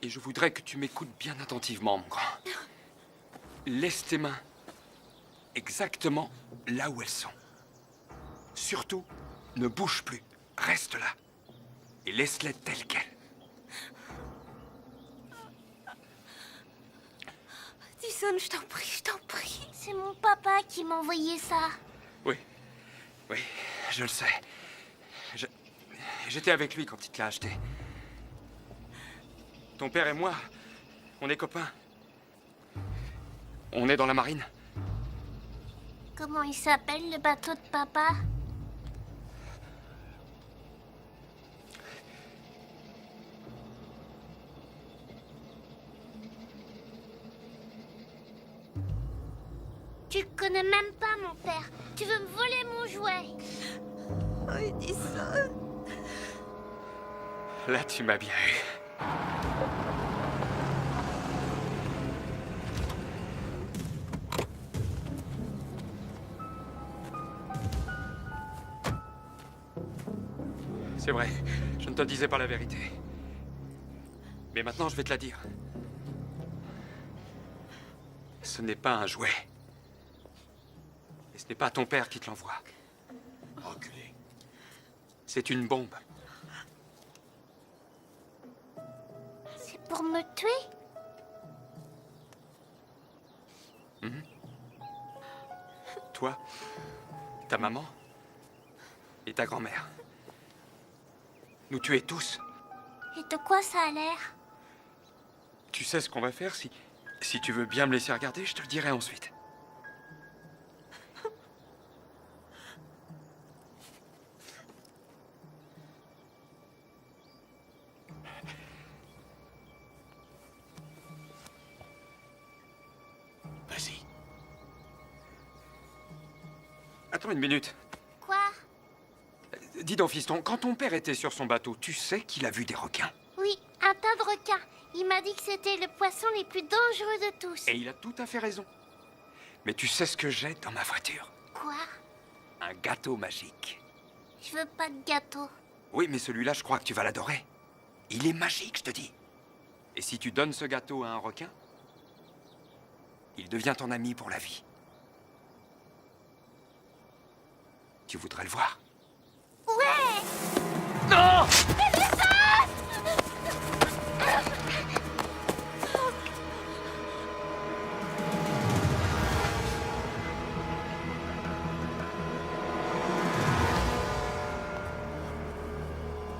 Et je voudrais que tu m'écoutes bien attentivement, mon grand. Laisse tes mains exactement là où elles sont. Surtout, ne bouge plus. Reste là. Et laisse-les telles quelles. Edison, je t'en prie, je t'en prie. C'est mon papa qui m'a envoyé ça. Oui. Oui, je le sais. J'étais avec lui quand il te l'a acheté. Ton père et moi, on est copains. On est dans la marine. Comment il s'appelle, le bateau de papa? Tu connais même pas mon père. Tu veux me voler mon jouet. Oh, Edison. Là, tu m'as bien eu. C'est vrai, je ne te disais pas la vérité. Mais maintenant, je vais te la dire. Ce n'est pas un jouet. Et ce n'est pas ton père qui te l'envoie. Enculé. C'est une bombe. C'est pour me tuer? Mhm. Toi, ta maman et ta grand-mère. Nous tuer tous. Et de quoi ça a l'air? Tu sais ce qu'on va faire si tu veux bien me laisser regarder, je te le dirai ensuite. Vas-y. Attends une minute. Quoi? Dis donc, fiston, quand ton père était sur son bateau, tu sais qu'il a vu des requins. Oui, un tas de requins. Il m'a dit que c'était le poisson les plus dangereux de tous. Et il a tout à fait raison. Mais tu sais ce que j'ai dans ma voiture? Quoi? Un gâteau magique. Je veux pas de gâteau. Oui, mais celui-là, je crois que tu vas l'adorer. Il est magique, je te dis. Et si tu donnes ce gâteau à un requin, il devient ton ami pour la vie. Tu voudrais le voir? Ouais! Non!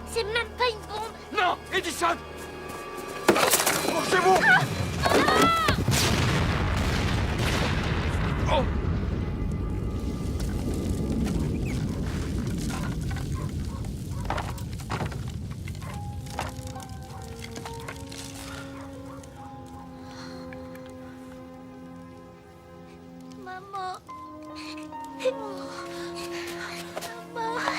C'est même pas une bombe. Non, Edison! Oh, c'est bon! Oh! Maman. Maman.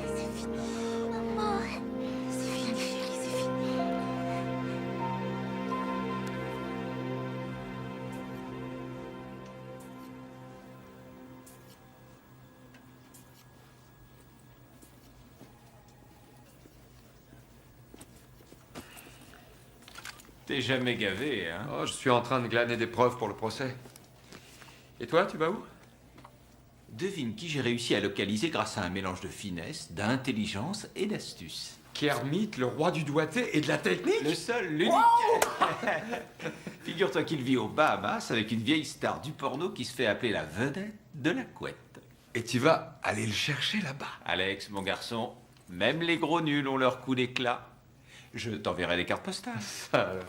C'est fini. Maman. C'est fini, chérie, c'est fini. T'es jamais gavé, hein? Oh, je suis en train de glaner des preuves pour le procès. Et toi, tu vas où? Devine qui j'ai réussi à localiser grâce à un mélange de finesse, d'intelligence et d'astuce. Kermit, le roi du doigté et de la technique? Le seul, l'unique. Figure-toi qu'il vit aux Bahamas avec une vieille star du porno qui se fait appeler la vedette de la couette. Et tu vas aller le chercher là-bas? Alex, mon garçon, même les gros nuls ont leur coup d'éclat. Je t'enverrai les cartes postales. Alors.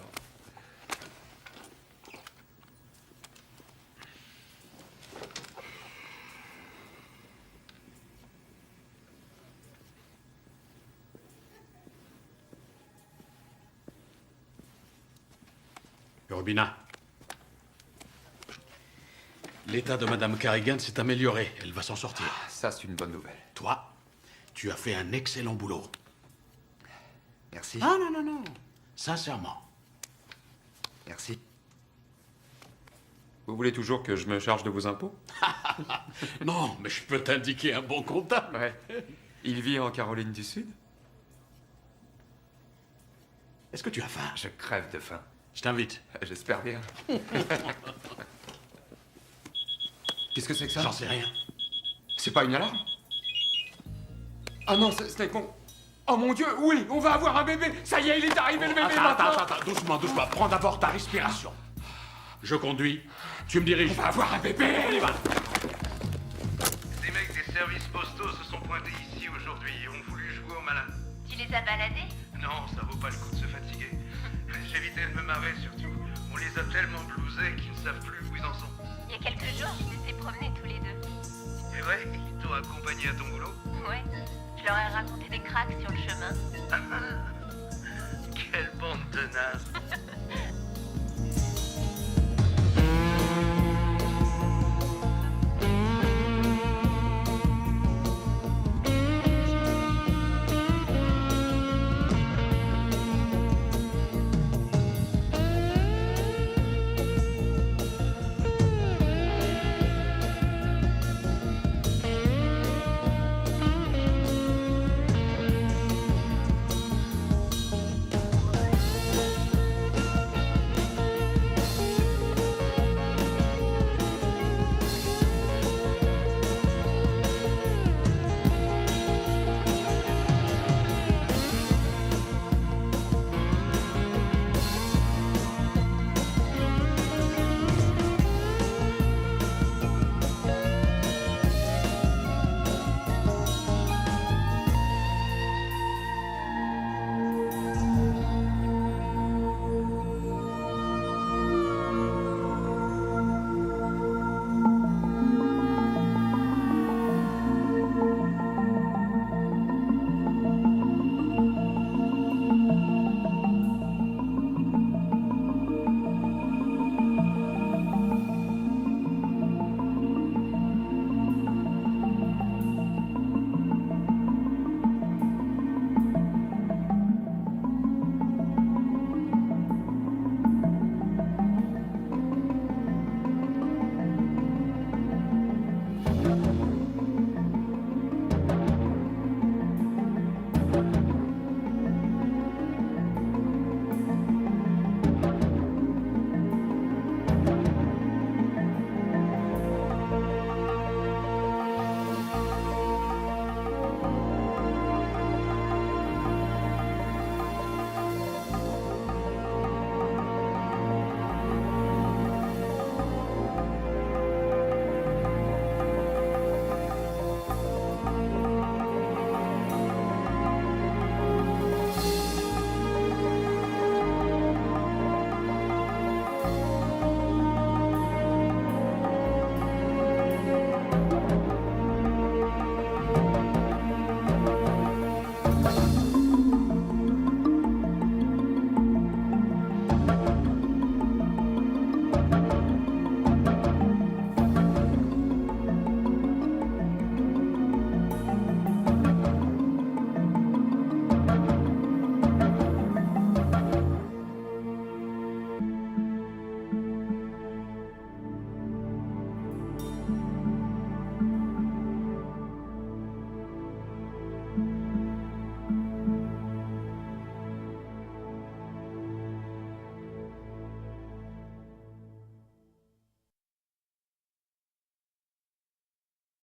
Robina. L'état de Madame Carrigan s'est amélioré. Elle va s'en sortir. Ah, ça, c'est une bonne nouvelle. Toi, tu as fait un excellent boulot. Merci. Ah non, non, non. Sincèrement. Merci. Vous voulez toujours que je me charge de vos impôts? Non, mais je peux t'indiquer un bon comptable. Ouais. Il vit en Caroline du Sud? Est-ce que tu as faim? Je crève de faim. Je t'invite. J'espère bien. Qu'est-ce que c'est que ça? J'en sais rien. C'est pas une alarme? Ah non, c'était con. Oh mon Dieu, oui, on va avoir un bébé. Ça y est, il est arrivé le bébé maintenant. Attends, doucement. Prends d'abord ta respiration. Je conduis. Tu me diriges. On va avoir un bébé. On y va. Des mecs des services postaux se sont pointés ici aujourd'hui et ont voulu jouer au malin. Tu les as baladés? Non, ça vaut pas le coup de se fatiguer. J'évitais de me marrer surtout. On les a tellement blousés qu'ils ne savent plus où ils en sont. Il y a quelques jours, je les ai promenés tous les deux. C'est vrai, ils t'ont accompagné à ton boulot? Ouais, je leur ai raconté des cracks sur le chemin. Quelle bande de nazes.